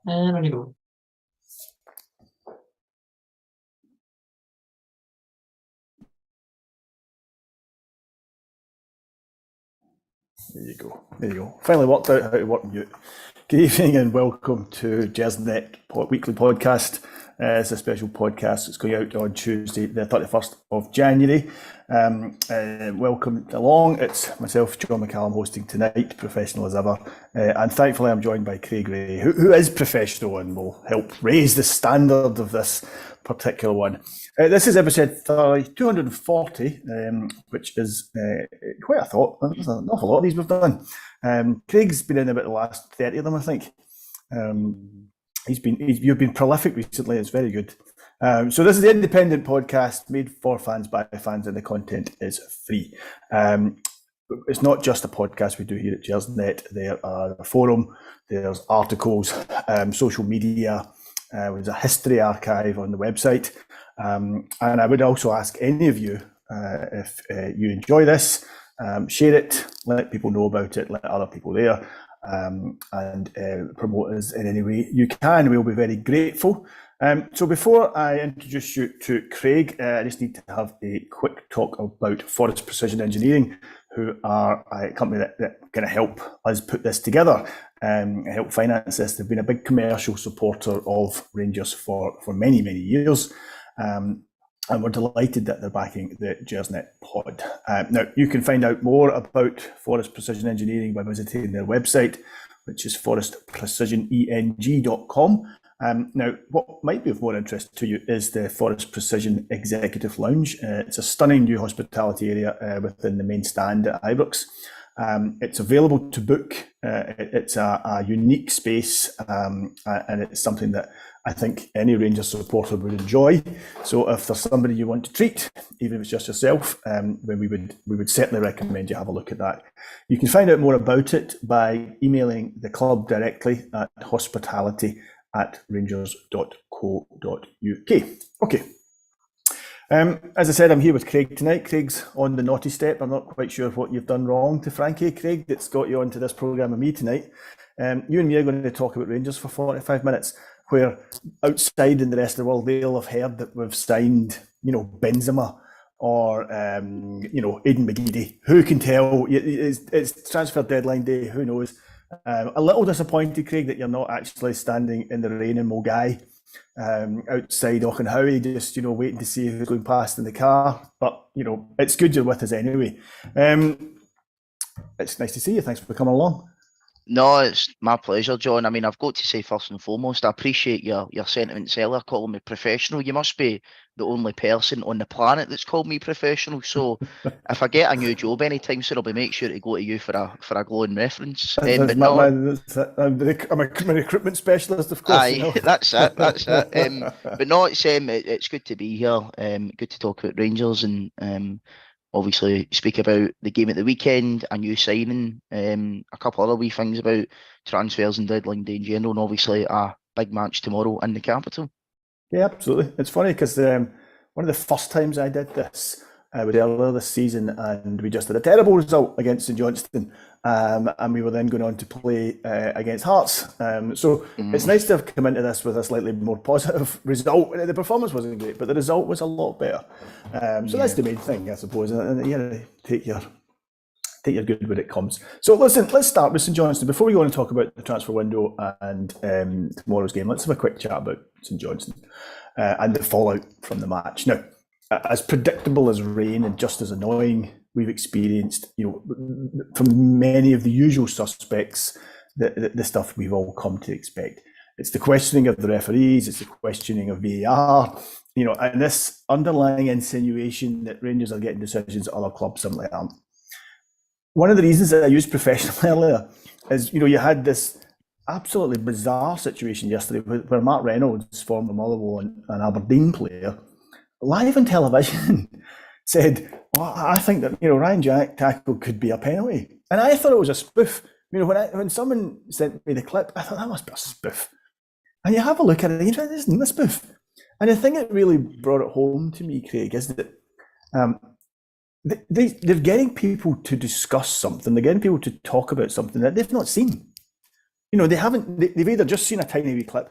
And ready to go. There you go. There you go. Finally worked out how to work mute. Good evening and welcome to Gersnet Weekly Podcast. It's a special podcast that's going out on Tuesday, the 31st of January. Welcome along. It's myself, John McCallum, hosting tonight, professional as ever. And thankfully, I'm joined by Craig Ray, who is professional and will help raise the standard of this particular one. This is episode 240, which is quite a thought. There's an awful lot of these we've done. Craig's been in about the last 30 of them, I think. You've been prolific recently. It's very good. So this is the independent podcast made for fans by fans, and the content is free. It's not just a podcast we do here at Gersnet. There are a forum, there's articles, social media. There's a history archive on the website. And I would also ask any of you, if you enjoy this, share it, let people know about it, let other people there, and promote us in any way you can. We'll be very grateful. So before I introduce you to Craig, I just need to have a quick talk about Forest Precision Engineering, who are a company that kind of help us put this together, help finance this. They've been a big commercial supporter of Rangers for many, many years. And we're delighted that they're backing the Gersnet pod. Now, you can find out more about Forest Precision Engineering by visiting their website, which is forestprecisioneng.com. Now, what might be of more interest to you is the Forest Precision Executive Lounge. It's a stunning new hospitality area within the main stand at Ibrox. It's available to book. It's a unique space, and it's something that I think any Rangers supporter would enjoy. So if there's somebody you want to treat, even if it's just yourself, then we would certainly recommend you have a look at that. You can find out more about it by emailing the club directly at hospitality@rangers.co.uk. Okay. As I said, I'm here with Craig tonight. Craig's on the naughty step. I'm not quite sure what you've done wrong to Frankie, Craig, that's got you onto this programme with me tonight. You and me are going to talk about Rangers for 45 minutes, where outside in the rest of the world, they'll have heard that we've signed, Benzema or, Aidan McGeady. Who can tell? It's transfer deadline day. Who knows? A little disappointed, Craig, that you're not actually standing in the rain in Mulgai, outside Auchenhowie, just waiting to see who's going past in the car. But it's good you're with us anyway. It's nice to see you. Thanks for coming along. No, it's my pleasure, John. I mean, I've got to say first and foremost, I appreciate your sentiments earlier calling me professional. You must be the only person on the planet that's called me professional. So if I get a new job anytime soon, I'll make sure to go to you for a glowing reference. I'm a recruitment specialist, of course. Aye, that's it. But no, it's good to be here. Good to talk about Rangers and obviously speak about the game at the weekend, a new signing, a couple other wee things about transfers and deadline day in general, and obviously a big match tomorrow in the capital. Yeah, absolutely. It's funny because one of the first times I did this was earlier this season, and we just had a terrible result against St Johnstone, and we were then going on to play against Hearts. It's nice to have come into this with a slightly more positive result. The performance wasn't great, but the result was a lot better. That's the main thing, I suppose. And take your good when it comes. So listen, let's start with St Johnstone. Before we go on and talk about the transfer window and tomorrow's game, let's have a quick chat about St Johnstone and the fallout from the match. Now, as predictable as rain and just as annoying, we've experienced, from many of the usual suspects, the stuff we've all come to expect. It's the questioning of the referees, it's the questioning of VAR, and this underlying insinuation that Rangers are getting decisions other clubs simply aren't. One of the reasons that I used professional earlier is, you had this absolutely bizarre situation yesterday where Mark Reynolds, former Motherwell and Aberdeen player, live on television said, well, I think that, Ryan Jack tackle could be a penalty. And I thought it was a spoof. When someone sent me the clip, I thought that must be a spoof. And you have a look at it, it isn't a spoof. And the thing that really brought it home to me, Craig, is that they're getting people to discuss something. They're getting people to talk about something that they've not seen. they've either just seen a tiny wee clip,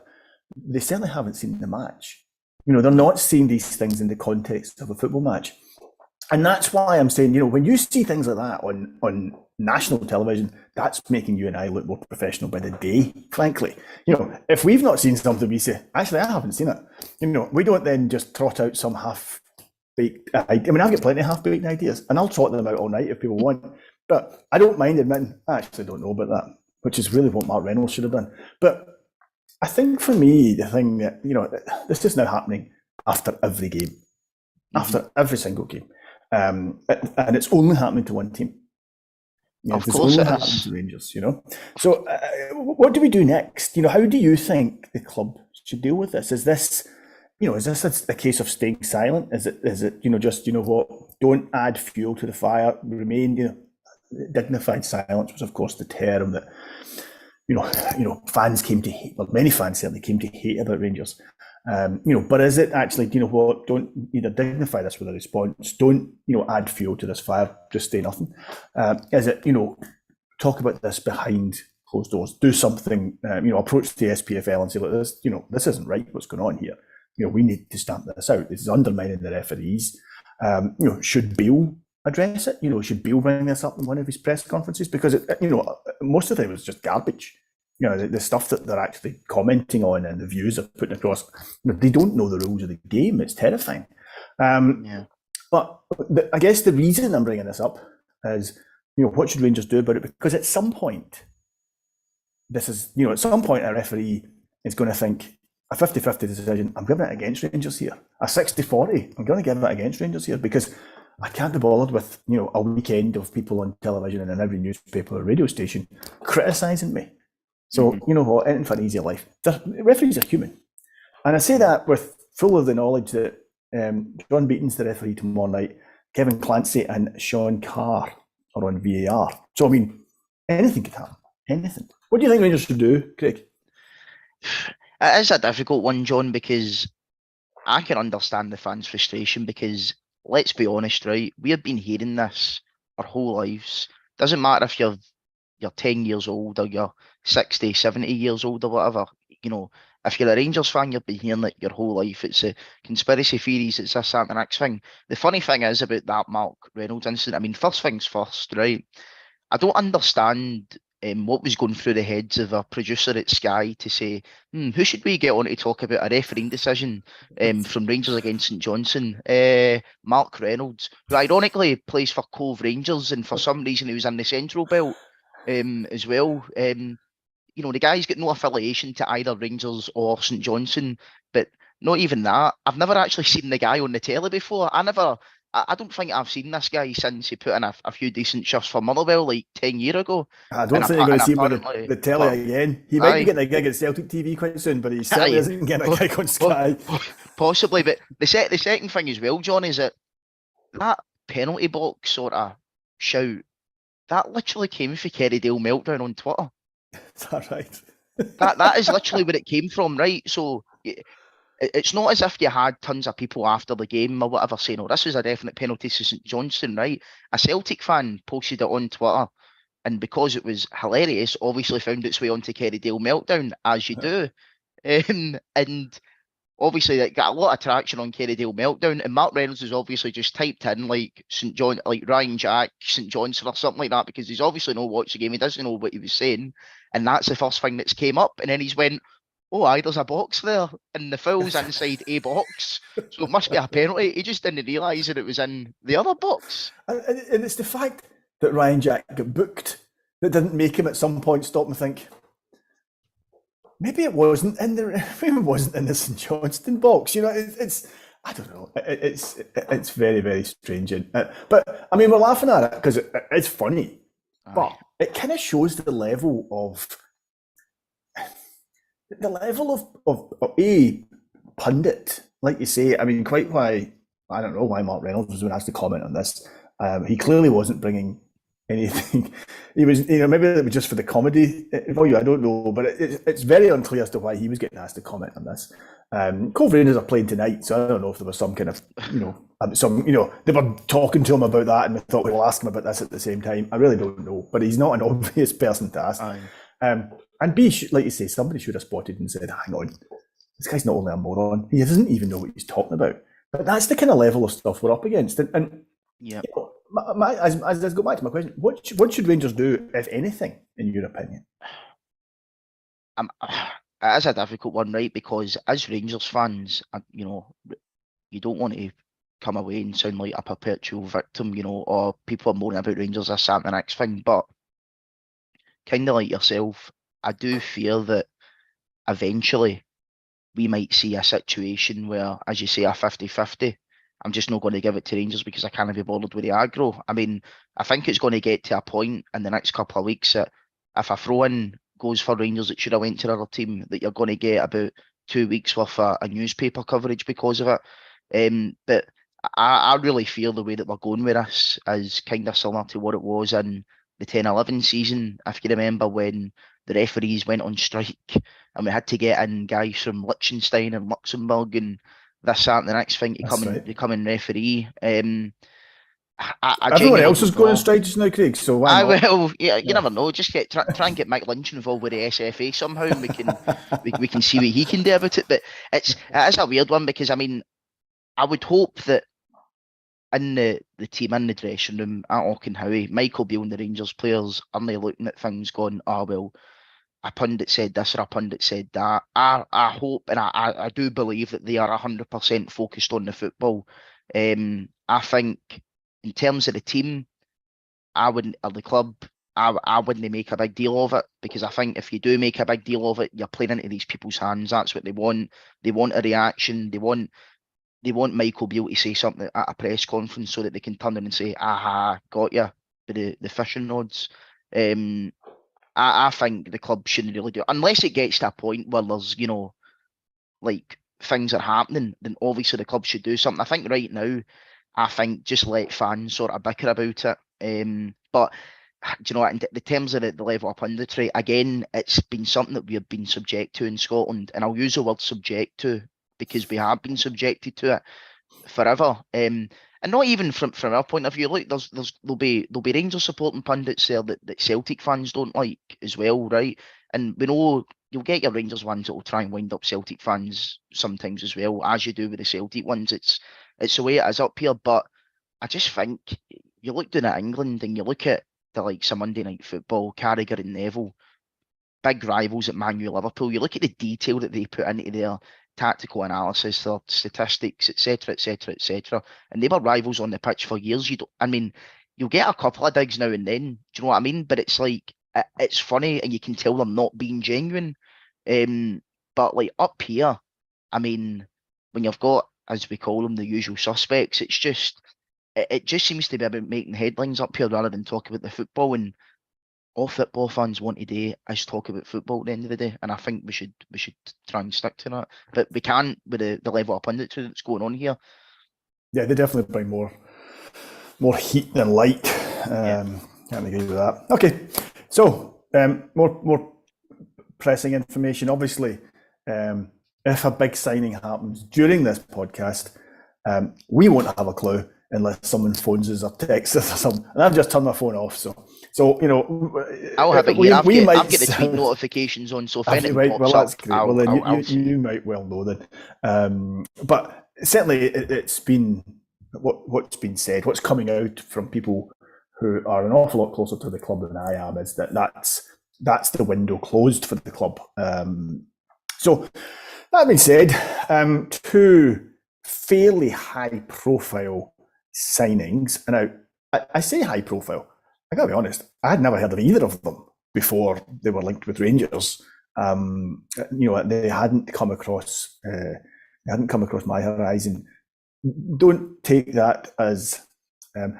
they certainly haven't seen the match. They're not seeing these things in the context of a football match. And that's why I'm saying, when you see things like that on national television, that's making you and I look more professional by the day, frankly. If we've not seen something, we say, actually, I haven't seen it. We don't then just trot out some half-baked idea. I've got plenty of half-baked ideas, and I'll trot them out all night if people want. But I don't mind admitting, I actually don't know about that, which is really what Mark Reynolds should have done. But I think for me, the thing that, this is now happening after every game, after every single game. And it's only happening to one team. Of course it's only it happening is. to Rangers, So what do we do next? How do you think the club should deal with this? Is this, is this a case of staying silent? Is it just, what, don't add fuel to the fire, remain, dignified silence was, of course, the term that, fans came to hate, well, many fans certainly came to hate about Rangers. But is it actually, what, don't either dignify this with a response, don't, add fuel to this fire, just say nothing. Is it, talk about this behind closed doors, do something, approach the SPFL and say, look, this isn't right, what's going on here. We need to stamp this out. This is undermining the referees. Should Beale address it? Should Beale bring this up in one of his press conferences? Because, most of the time it's just garbage. The stuff that they're actually commenting on and the views they're putting across, they don't know the rules of the game. It's terrifying. But I guess the reason I'm bringing this up is, what should Rangers do about it? Because at some point, at some point a referee is going to think, a 50-50 decision, I'm giving it against Rangers here. A 60-40, I'm going to give it against Rangers here because I can't be bothered with, a weekend of people on television and in every newspaper or radio station criticising me. So, you know what, anything for an easier life. The referees are human. And I say that with full of the knowledge that John Beaton's the referee tomorrow night, Kevin Clancy and Sean Carr are on VAR. So, anything could happen. Anything. What do you think Rangers should do, Craig? It is a difficult one, John, because I can understand the fans' frustration because, let's be honest, right, we have been hearing this our whole lives. Doesn't matter if you're 10 years old or you're 60, 70 years old or whatever. If you're a Rangers fan, you've been hearing it your whole life. It's a conspiracy theories, it's this, that, and the next thing. The funny thing is about that Mark Reynolds incident, first things first, right? I don't understand what was going through the heads of a producer at Sky to say, who should we get on to talk about a refereeing decision from Rangers against St Johnstone? Mark Reynolds, who ironically plays for Cove Rangers, and for some reason he was in the Central Belt as well. The guy's got no affiliation to either Rangers or St Johnstone, but not even that. I've never actually seen the guy on the telly before. I don't think I've seen this guy since he put in a few decent shifts for Motherwell like 10 years ago. I don't think you're going to see him on the telly again. He might be getting a gig at Celtic TV quite soon, but he certainly isn't getting a gig on Sky. Possibly, but the second thing as well, John, is that penalty box sort of shout, that literally came from Kerrydale Meltdown on Twitter. Is that right? that is literally where it came from, right? So it's not as if you had tons of people after the game or whatever saying, oh, this was a definite penalty to St Johnstone, right? A Celtic fan posted it on Twitter, and because it was hilarious, obviously found its way onto Kerrydale Meltdown, as you do. And obviously it got a lot of traction on Kerrydale Meltdown, and Mark Reynolds has obviously just typed in like Ryan Jack, St Johnstone or something like that, because he's obviously not watched the game, he doesn't know what he was saying, and that's the first thing that's came up, and then he's went, oh aye, there's a box there, and the foul's inside a box, so it must be a penalty. He just didn't realise that it was in the other box. And it's the fact that Ryan Jack got booked that didn't make him at some point stop and think, maybe it wasn't in the St Johnstone box. It's I don't know. It's very, very strange. But we're laughing at it because it's funny. Aye. But it kind of shows the level of a pundit, like you say. Quite why I don't know why Mark Reynolds was asked to comment on this. He clearly wasn't bringing anything. He was, maybe it was just for the comedy value. I don't know, but it's very unclear as to why he was getting asked to comment on this. Cove Rangers are playing tonight, so I don't know if there was some kind of, they were talking to him about that, and we thought we'll ask him about this at the same time. I really don't know, but he's not an obvious person to ask. And B, like you say, somebody should have spotted and said, hang on, this guy's not only a moron, he doesn't even know what he's talking about. But that's the kind of level of stuff we're up against. And Yeah. you know, as I go back to my question, what should Rangers do, if anything, in your opinion? It is a difficult one, right? Because as Rangers fans, you know, you don't want to come away and sound like a perpetual victim, you know, or people are moaning about Rangers, this, that, and the next thing. But kind of like yourself, I do fear that eventually we might see a situation where, as you say, a 50-50. I'm just not going to give it to Rangers because I can't be bothered with the aggro. I mean, I think it's going to get to a point in the next couple of weeks that if a throw-in goes for Rangers, it should have went to another team, that you're going to get about 2 weeks worth of a newspaper coverage because of it. But I really feel the way that we're going with this is kind of similar to what it was in the 10-11 season, if you remember, when the referees went on strike and we had to get in guys from Liechtenstein and Luxembourg and this, that, and the next thing to come and referee. I Everyone genuinely else don't is going on know. strike just now, Craig, so why not? Will. Yeah, you never know. Just try and get Mike Lynch involved with the SFA somehow, and we can see what he can do about it. But it is a weird one because I mean, I would hope that in the team, in the dressing room at Auchenhowie, Michael Beale and the Rangers players are now looking at things going, oh well, a pundit said this or a pundit said that. I hope and I do believe that they are 100% focused on the football. I think in terms of the team, I wouldn't, or the club, I wouldn't make a big deal of it, because I think if you do make a big deal of it, you're playing into these people's hands. That's what they want. They want a reaction. They want Michael Beale to say something at a press conference so that they can turn in and say, aha, got you, with the fishing rods. I think the club shouldn't really do it, unless it gets to a point where there's, you know, like things are happening, then obviously the club should do something. I think right now, I think just let fans sort of bicker about it. But do you know what, in the terms of the level of punditry, again, it's been something that we have been subject to in Scotland, and I'll use the word subject to because we have been subjected to it forever. And not even from our point of view. Look, there'll be Rangers supporting pundits there that Celtic fans don't like as well, right? And we know you'll get your Rangers ones that will try and wind up Celtic fans sometimes as well, as you do with the Celtic ones. It's the way it is up here. But I just think you look down at England and you look at the likes of Monday Night Football, Carragher and Neville, big rivals at Man U, Liverpool. You look at the detail that they put into their tactical analysis, their statistics, etc., etc., etc., and they were rivals on the pitch for years. I mean, you'll get a couple of digs now and then. Do you know what I mean? But it's like it's funny, and you can tell them not being genuine. But like up here, I mean, when you've got, as we call them, the usual suspects, it's just it just seems to be about making headlines up here rather than talk about the football. And all football fans want to do is talk about football at the end of the day, and I think we should try and stick to that. But we can't with the level of punditry that's going on here. Yeah, they definitely bring more heat than light. Can't agree with that. Okay, so more pressing information. Obviously, if a big signing happens during this podcast, we won't have a clue unless someone phones us or texts us or something. And I've just turned my phone off, so you know, I'll have it here. I've got the tweet notifications on, so if anything pops well, that's up, great. Well, then you might well know then. But certainly, it's been what's been said, what's coming out from people who are an awful lot closer to the club than I am, is that's the window closed for the club. So that being said, two fairly high-profile signings, and I say high-profile. I gotta be honest, I had never heard of either of them before they were linked with Rangers. You know, they hadn't come across my horizon. Don't take that as an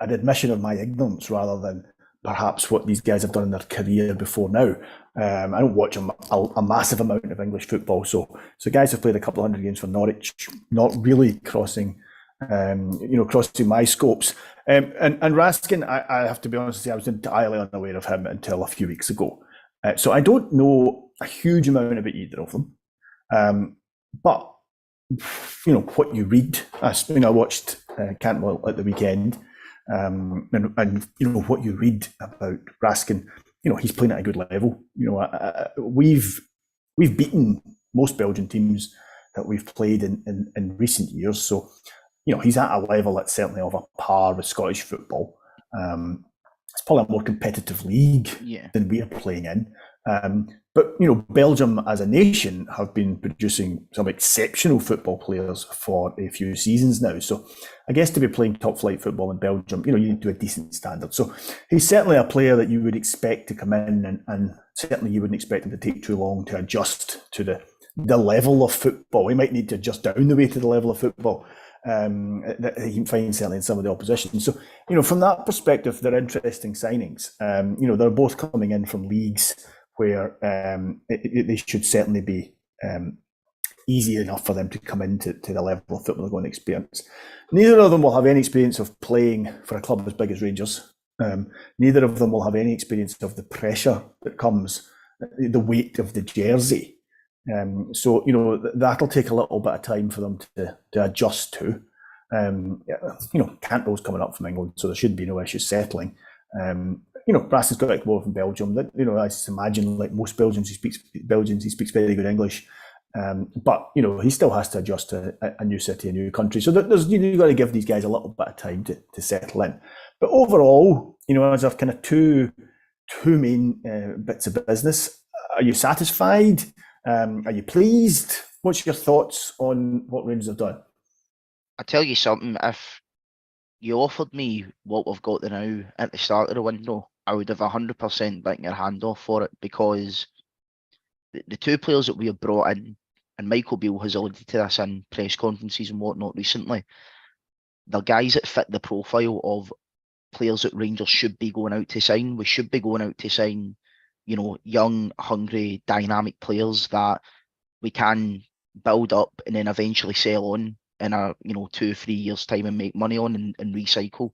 admission of my ignorance rather than perhaps what these guys have done in their career before now. I don't watch a massive amount of English football, so guys have played a couple of hundred games for Norwich, not really crossing my scopes. And Raskin, I have to be honest and say I was entirely unaware of him until a few weeks ago. So I don't know a huge amount about either of them. But you know what you read. I watched Cantwell at the weekend, and you know what you read about Raskin. he's playing at a good level. We've beaten most Belgian teams that we've played in recent years. So, he's at a level that's certainly of a par with Scottish football. It's probably a more competitive league than we are playing in. But Belgium as a nation have been producing some exceptional football players for a few seasons now. So I guess to be playing top flight football in Belgium, you need to do a decent standard. So he's certainly a player that you would expect to come in, and certainly you wouldn't expect him to take too long to adjust to the level of football. He might need to adjust down the way to the level of football that he can find certainly in some of the opposition. So, from that perspective, they're interesting signings. They're both coming in from leagues where they should certainly be easy enough for them to come into the level of football they're going to experience. Neither of them will have any experience of playing for a club as big as Rangers. Neither of them will have any experience of the pressure that comes, the weight of the jersey. So, that'll take a little bit of time for them to adjust to. Cantwell's coming up from England, so there should be no issues settling. Brasson's got to come over from Belgium. I just imagine, like most Belgians, he speaks very good English. But he still has to adjust to a new city, a new country. So you've got to give these guys a little bit of time to settle in. But overall, as I've kind of two main bits of business, are you satisfied? Are you pleased? What's your thoughts on what Rangers have done? I tell you something, if you offered me what we've got now at the start of the window, I would have 100% bitten your hand off for it, because the two players that we have brought in, and Michael Beale has alluded to this in press conferences and whatnot recently, they're guys that fit the profile of players that Rangers should be going out to sign. We should be going out to sign, young, hungry, dynamic players that we can build up and then eventually sell on in a 2-3 years time and make money on and recycle.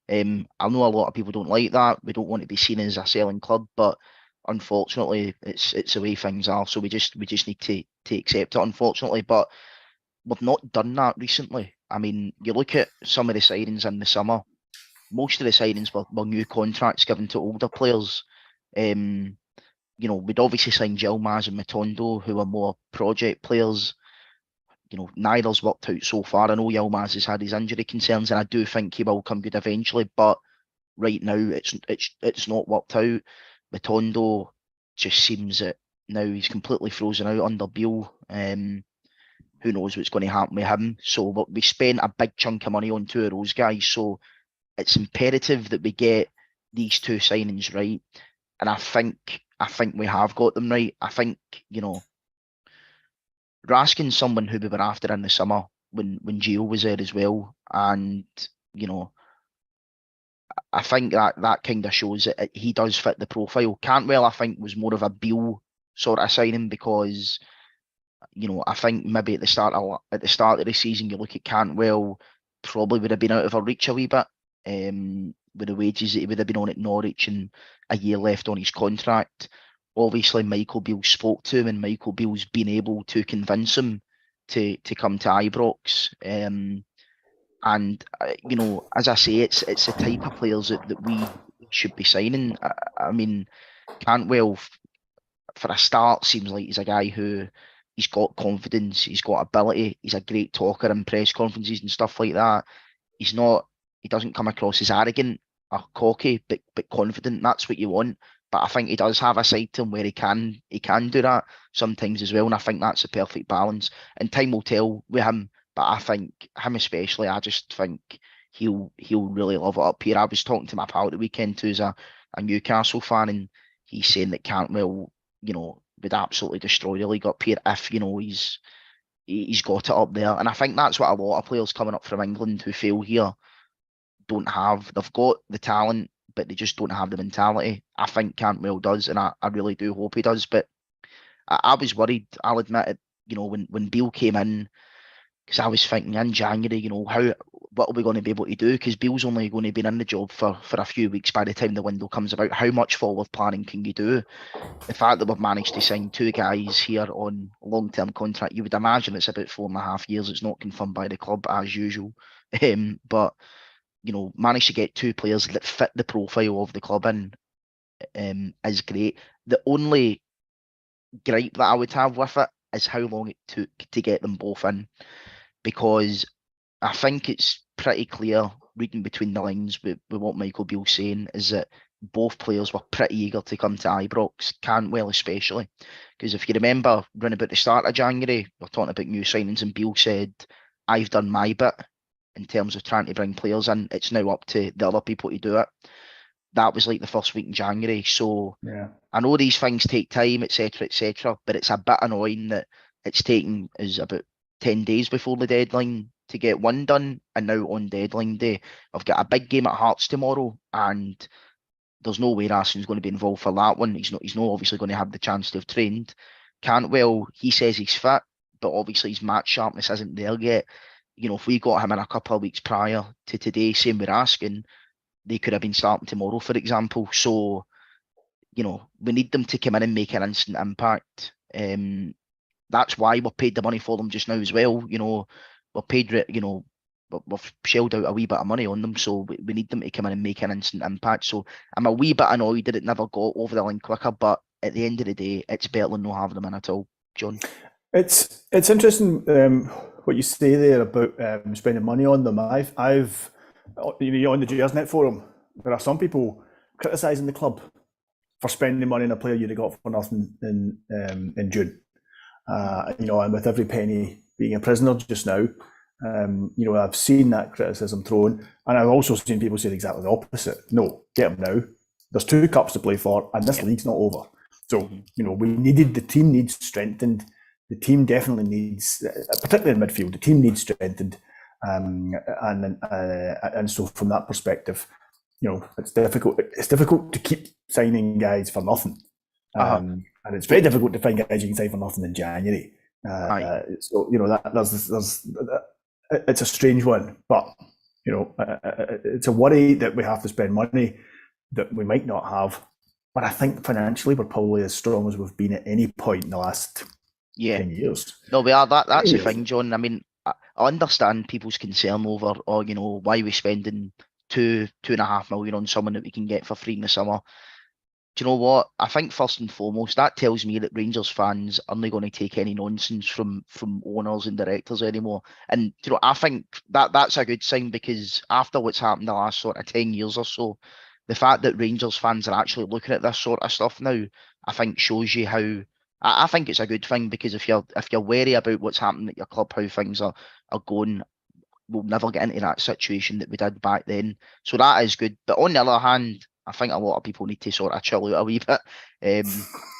I know a lot of people don't like that. We don't want to be seen as a selling club, but unfortunately it's the way things are. So we just need to accept it, unfortunately. But we've not done that recently. I mean, you look at some of the signings in the summer, most of the signings were new contracts given to older players. We'd obviously signed Yilmaz and Matondo, who are more project players. Neither's worked out so far. I know Yilmaz has had his injury concerns, and I do think he will come good eventually. But right now, it's not worked out. Matondo just seems that now he's completely frozen out under Beale. Who knows what's going to happen with him? So we spent a big chunk of money on two of those guys. So it's imperative that we get these two signings right. And I think we have got them right. I think, Raskin's someone who we were after in the summer when Gio was there as well. And, I think that kind of shows that he does fit the profile. Cantwell, I think, was more of a Beale sort of signing, because, I think maybe at the start of the season, you look at Cantwell, probably would have been out of our reach a wee bit. With the wages that he would have been on at Norwich and a year left on his contract. Obviously, Michael Beale spoke to him, and Michael Beale's been able to convince him to come to Ibrox. As I say, it's the type of players that we should be signing. I mean, Cantwell, for a start, seems like he's a guy who he's got confidence, he's got ability, he's a great talker in press conferences and stuff like that. He doesn't come across as arrogant or cocky, but confident. That's what you want. But I think he does have a side to him where he can do that sometimes as well. And I think that's the perfect balance. And time will tell with him. But I think him especially, I just think he'll really love it up here. I was talking to my pal at the weekend who's a Newcastle fan, and he's saying that Cantwell, would absolutely destroy the league up here if, he's got it up there. And I think that's what a lot of players coming up from England who fail here don't have. They've got the talent, but they just don't have the mentality. I think Cantwell does, and I really do hope he does. But I was worried, I'll admit it, when Beale came in, because I was thinking in January, what are we going to be able to do? Because Beale's only going to be in the job for a few weeks by the time the window comes about. How much forward planning can you do? The fact that we've managed to sign two guys here on long-term contract, you would imagine it's about 4.5 years. It's not confirmed by the club as usual. But managed to get two players that fit the profile of the club in. is great. The only gripe that I would have with it is how long it took to get them both in, because I think it's pretty clear, reading between the lines with what Michael Beale's saying, is that both players were pretty eager to come to Ibrox, Cantwell especially. Because if you remember, round about the start of January, we're talking about new signings, and Beale said, I've done my bit in terms of trying to bring players in. It's now up to the other people to do it. That was like the first week in January. So Yeah. I know these things take time, etc., but it's a bit annoying that it's taken us about 10 days before the deadline to get one done, and now on deadline day, I've got a big game at Hearts tomorrow, and there's no way Rasmussen's going to be involved for that one. He's not obviously going to have the chance to have trained. Cantwell, he says he's fit, but obviously his match sharpness isn't there yet. You know, if we got him in a couple of weeks prior to today, same with Raskin, they could have been starting tomorrow, for example. So, you know, we need them to come in and make an instant impact. That's why we're paid the money for them just now as well. You know, we're paid, you know, we've shelled out a wee bit of money on them, so we need them to come in and make an instant impact. So I'm a wee bit annoyed that it never got over the line quicker, but at the end of the day, it's better than not having them in at all, John. It's interesting what you say there about spending money on them. I've you know, on the Gersnet forum, there are some people criticising the club for spending money on a player you'd have got for nothing in June. You know, and with every penny being a prisoner just now, you know, I've seen that criticism thrown, and I've also seen people say exactly the opposite. No, get them now. There's 2 cups to play for, and this league's not over. So, you know, the team needs strengthened. The team definitely needs, particularly in midfield, the team needs strengthened. And so from that perspective, you know, it's difficult. It's difficult to keep signing guys for nothing. And it's very difficult to find guys you can sign for nothing in January. So, you know, it's a strange one, but, you know, it's a worry that we have to spend money that we might not have. But I think financially we're probably as strong as we've been at any point in the last 10 years. No, we are. That's the thing, John. I mean, I understand people's concern over, or, you know, why we're spending 2.5 million on someone that we can get for free in the summer. Do you know what? I think first and foremost, that tells me that Rangers fans aren't going to take any nonsense from owners and directors anymore. And, you know, I think that's a good sign, because after what's happened the last sort of 10 years or so, the fact that Rangers fans are actually looking at this sort of stuff now, I think shows you how. I think it's a good thing, because if you're wary about what's happening at your club, how things are going, we'll never get into that situation that we did back then. So that is good. But on the other hand, I think a lot of people need to sort of chill out a wee bit.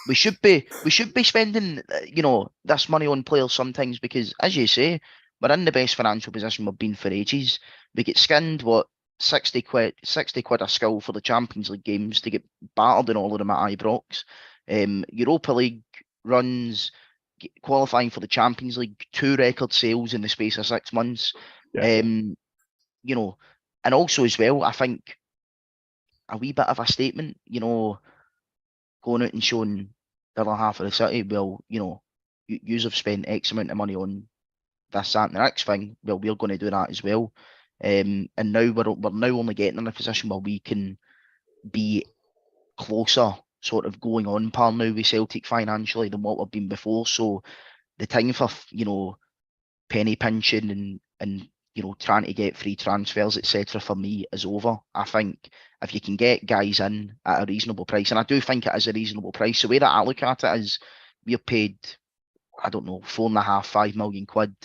We should be spending, you know, this money on players sometimes, because, as you say, we're in the best financial position we've been for ages. We get skinned, 60 quid a skill for the Champions League games, to get battered in all of them at Ibrox. Europa League runs, qualifying for the Champions League, 2 record sales in the space of 6 months. Yeah. You know, and also as well, I think a wee bit of a statement, you know, going out and showing the other half of the city, well, you know, you have spent X amount of money on this, that, and the next thing. Well, we're going to do that as well. And now we're now only getting in a position where we can be closer, sort of going on par now with Celtic financially than what we've been before. So the time for, you know, penny pinching and you know, trying to get free transfers, etc., for me is over. I think if you can get guys in at a reasonable price, and I do think it is a reasonable price, the way that I look at it is we're paid, I don't know, 4.5-5 million quid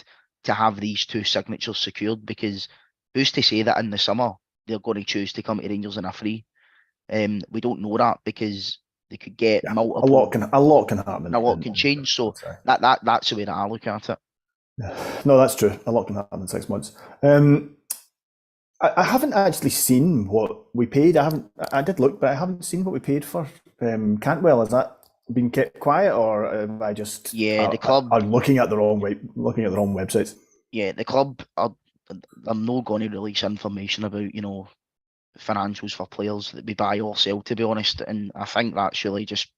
to have these 2 signatures secured, because who's to say that in the summer they're going to choose to come to Rangers in a free? We don't know that, because they could get multiple. A lot can happen. A lot can change. So that's the way that I look at it. No, that's true. A lot can happen in 6 months. I haven't actually seen what we paid. I did look, but I haven't seen what we paid for Cantwell. Has that been kept quiet, or am I just the club are looking at the wrong websites? Yeah, the club are not going to release information about, you know, financials for players that we buy or sell, to be honest. And I think that's really just,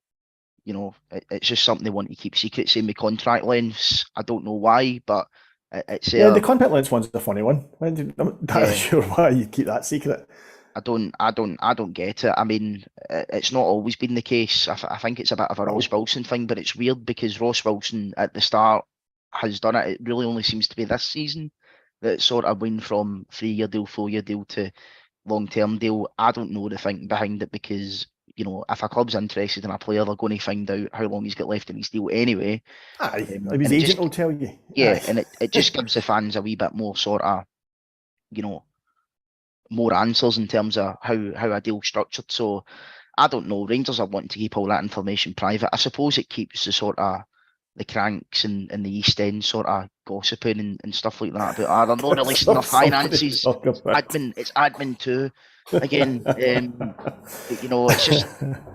you know, it's just something they want to keep secret. Same with contract lengths. I don't know why, but it's the contract lengths one's a funny one. I'm not sure why you keep that secret. I don't get it. I mean, it's not always been the case. I think it's a bit of a Ross Wilson thing, but it's weird because Ross Wilson at the start has done it. It really only seems to be this season that sort of went from 3-year deal, 4-year deal to long-term deal. I don't know the thinking behind it because, if a club's interested in a player, they're going to find out how long he's got left in his deal anyway. Aye, his agent will tell you. Yeah, Aye. and it just gives the fans a wee bit more sort of, more answers in terms of how a deal's structured. So I don't know. Rangers are wanting to keep all that information private. I suppose it keeps the sort of the cranks and the East End sort of gossiping and stuff like that. But they're not releasing their finances. It's admin too. Again,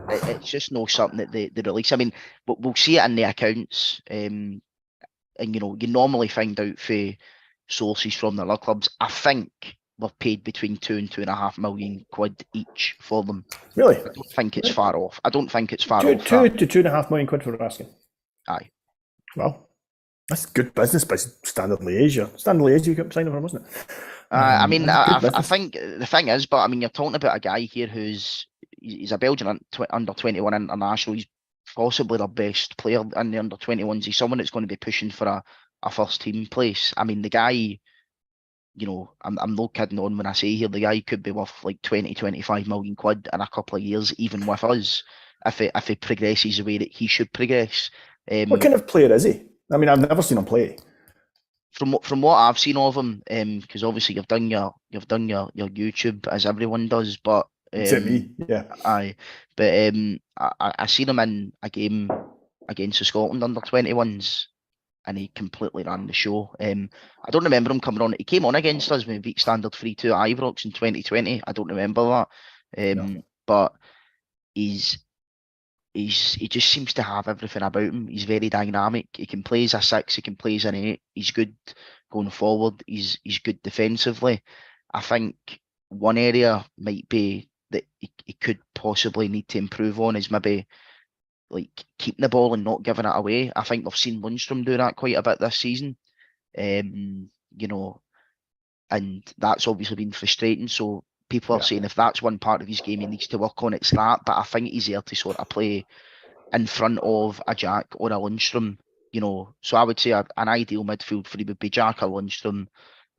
it's just not something that they release. I mean, but we'll see it in the accounts. And you normally find out for sources from the other clubs. I think they've paid between 2 and 2.5 million quid each for them. Really? I don't think it's far off. I don't think it's far two, off. 2 to 2.5 million quid for Raskin. Aye. Well, that's good business by Standard Liège. Standard Liège you kept signing for, wasn't it? I mean, I think the thing is, but I mean, you're talking about a guy here he's a Belgian under 21 international. He's possibly the best player in the under 21s. He's someone that's going to be pushing for a first team place. I mean, the guy, I'm not kidding on when I say here, the guy could be worth like 20-25 million quid in a couple of years, even with us, if he progresses the way that he should progress. What kind of player is he? I mean, I've never seen him play. From what I've seen of him, because obviously you've done your YouTube as everyone does, but Except me, yeah. Aye, but I seen him in a game against the Scotland under 21s, and he completely ran the show. I don't remember him coming on. He came on against us when we beat Standard 3-2 at Ibrox in 2020. I don't remember that, No. but he just seems to have everything about him. He's very dynamic. He can play as a 6. He can play as an 8. He's good going forward. He's good defensively. I think one area might be that he could possibly need to improve on is maybe like keeping the ball and not giving it away. I think we've seen Lundstrom do that quite a bit this season. And that's obviously been frustrating. So people are saying if that's one part of his game he needs to work on, it's that. But I think he's there to sort of play in front of a Jack or a Lundstrom, So I would say an ideal midfield for him would be Jack or Lundstrom,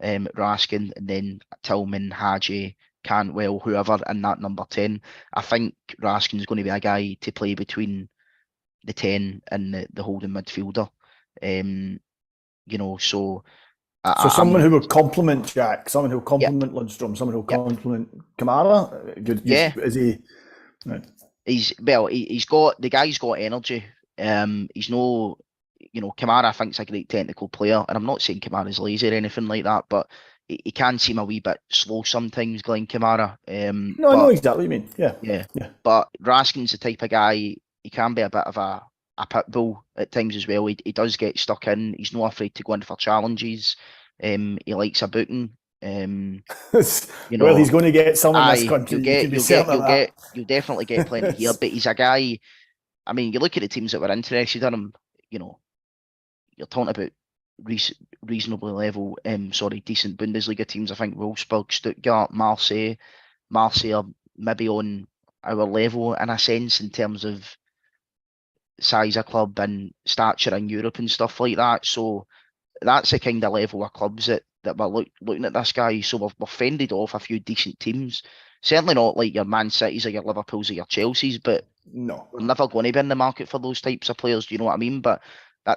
Raskin, and then Tillman, Hadji, Cantwell, whoever in that number 10. I think Raskin's going to be a guy to play between the 10 and the holding midfielder. So someone who will complement Jack, someone who will complement Lundstrom, someone who will complement Kamara. Is he? Right. He's got the guy's got energy. He's no, Kamara I think's a great technical player, and I'm not saying Kamara's lazy or anything like that, but he can seem a wee bit slow sometimes, Glenn Kamara. I know exactly what you mean. Yeah. But Raskin's the type of guy, he can be a bit of a pit bull at times as well. He does get stuck in. He's not afraid to go in for challenges. He likes a booking. Well, he's going to get some in this country. You'll definitely get plenty here. But he's a guy. I mean, you look at the teams that were interested in him. You're talking about reasonably level, decent Bundesliga teams. I think Wolfsburg, Stuttgart, Marseille are maybe on our level in a sense in terms of size of club and stature in Europe and stuff like that. So that's the kind of level of clubs that we're looking at this guy. So we've fended off a few decent teams. Certainly not like your Man Cities or your Liverpools or your Chelseas, but no, we're never going to be in the market for those types of players. Do you know what I mean? But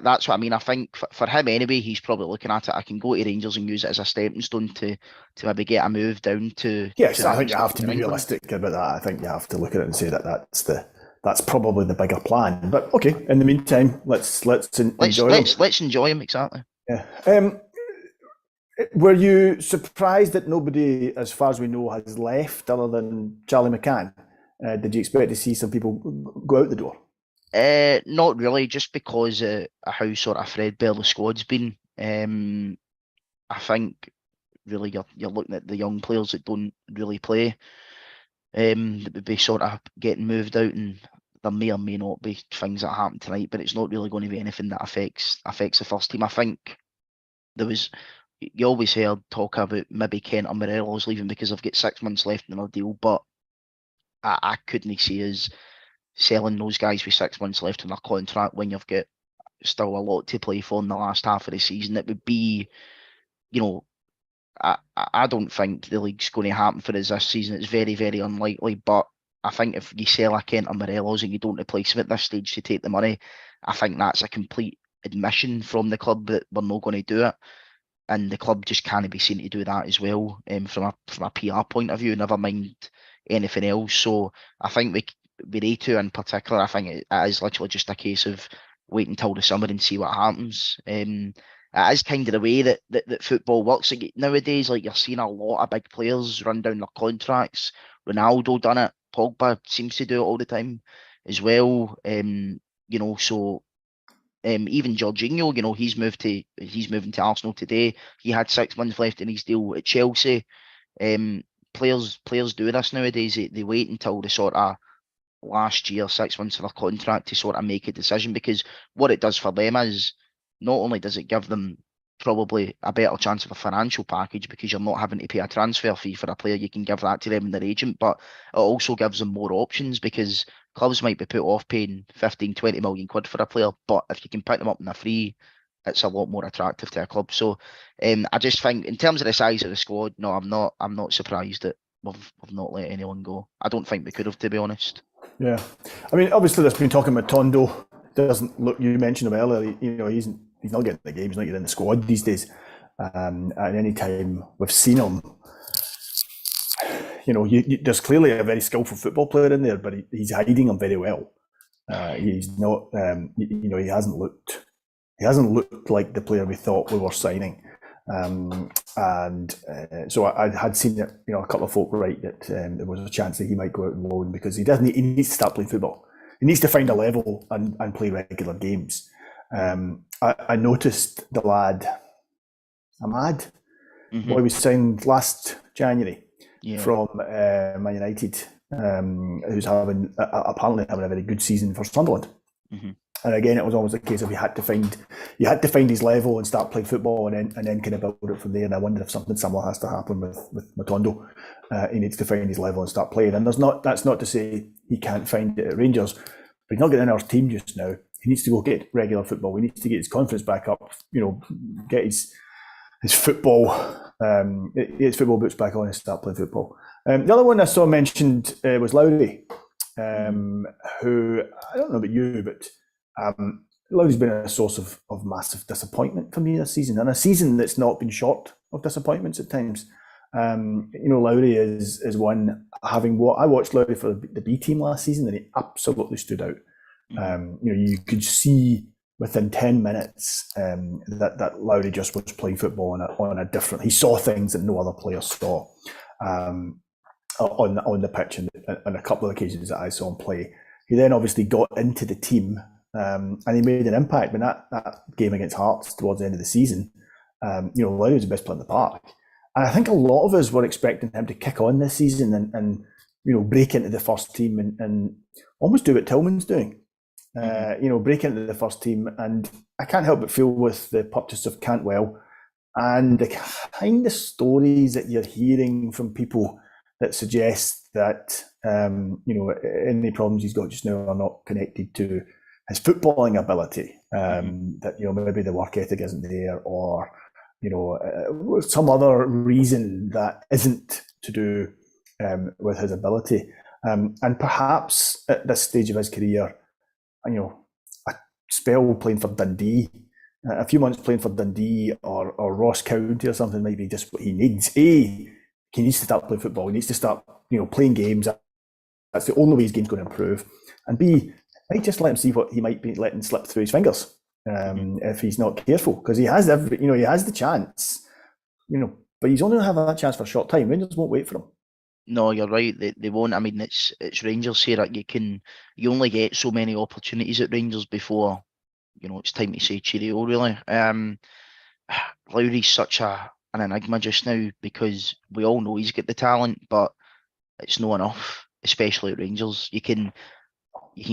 that's what I mean. I think for him anyway, he's probably looking at it. I can go to Rangers and use it as a stepping stone to maybe get a move down to. Yes, I think you have to be realistic about that. I think you have to look at it and say that's probably the bigger plan. But okay, in the meantime, let's enjoy him. Let's enjoy him, exactly. Yeah. Were you surprised that nobody, as far as we know, has left other than Charlie McCann? Did you expect to see some people go out the door? Not really, just because of how sort of threadbare the squad's been. I think really you're looking at the young players that don't really play, that would be sort of getting moved out, and there may or may not be things that happen tonight, but it's not really going to be anything that affects the first team. I think there was, you always heard talk about maybe Kent or Morelos leaving because they've got 6 months left in their deal, but I couldn't see us selling those guys with 6 months left in their contract when you've got still a lot to play for in the last half of the season. It would be, you know, I don't think the league's going to happen for us this season. It's very, very unlikely. But I think if you sell a Kent or Morelos and you don't replace him at this stage to take the money, I think that's a complete admission from the club that we're not going to do it. And the club just can't be seen to do that as well, from a PR point of view, never mind anything else. So I think we need to, in particular, I think it is literally just a case of wait until the summer and see what happens. It is kind of the way that football works. Like nowadays, like you're seeing a lot of big players run down their contracts. Ronaldo done it. Pogba seems to do it all the time as well. So even Jorginho, he's moving to Arsenal today. He had 6 months left in his deal at Chelsea. Players do this nowadays. They wait until the sort of last year, 6 months of their contract to sort of make a decision, because what it does for them is not only does it give them probably a better chance of a financial package because you're not having to pay a transfer fee for a player, you can give that to them and their agent, but it also gives them more options because clubs might be put off paying 15, 20 million quid for a player, but if you can pick them up in a free, it's a lot more attractive to a club. So I just think in terms of the size of the squad, no, I'm not surprised that we've not let anyone go. I don't think we could have, to be honest. Yeah, I mean, obviously, there's been talking about Tondo. Doesn't look. You mentioned him earlier. He's not getting the game. He's not getting in the squad these days. At any time we've seen him, there's clearly a very skillful football player in there, but he's hiding him very well. He's not. He hasn't looked. He hasn't looked like the player we thought we were signing. So I had seen it, a couple of folk write that there was a chance that he might go out on loan because he needs to start playing football. He needs to find a level and play regular games. I noticed the lad, Ahmad, boy we signed last January from Man United, who's apparently having a very good season for Sunderland. Mm-hmm. And again, it was almost a case of you had to find his level and start playing football, and then kind of build it from there. And I wonder if something similar has to happen with Matondo. He needs to find his level and start playing. And that's not to say he can't find it at Rangers, but he's not getting in our team just now. He needs to go get regular football. We need to get his confidence back up. Get his football boots back on and start playing football. The other one I saw mentioned was Lowry, who I don't know about you, but Lowry's been a source of massive disappointment for me this season, and a season that's not been short of disappointments at times. Lowry is one, having what I watched Lowry for the B team last season, and he absolutely stood out. You could see within 10 minutes that Lowry just was playing football on a different. He saw things that no other player saw on the pitch, and on a couple of occasions that I saw him play. He then obviously got into the team. And he made an impact. When that game against Hearts towards the end of the season, Lowry was the best player in the park. And I think a lot of us were expecting him to kick on this season and break into the first team and almost do what Tillman's doing. Break into the first team. And I can't help but feel with the purchase of Cantwell and the kind of stories that you're hearing from people that suggest that any problems he's got just now are not connected to his footballing ability, that maybe the work ethic isn't there, or some other reason that isn't to do with his ability, and perhaps at this stage of his career, a spell playing for Dundee, a few months playing for Dundee or Ross County or something might be just what he needs. He needs to start playing football. He needs to start playing games. That's the only way his game's going to improve. And B, might just let him see what he might be letting slip through his fingers if he's not careful, because he has he has the chance, but he's only going to have that chance for a short time. Rangers won't wait for him. No, you're right. They won't. I mean, it's Rangers here. You only get so many opportunities at Rangers before it's time to say cheerio. Really, Lowry's such an enigma just now because we all know he's got the talent, but it's not enough, especially at Rangers. You can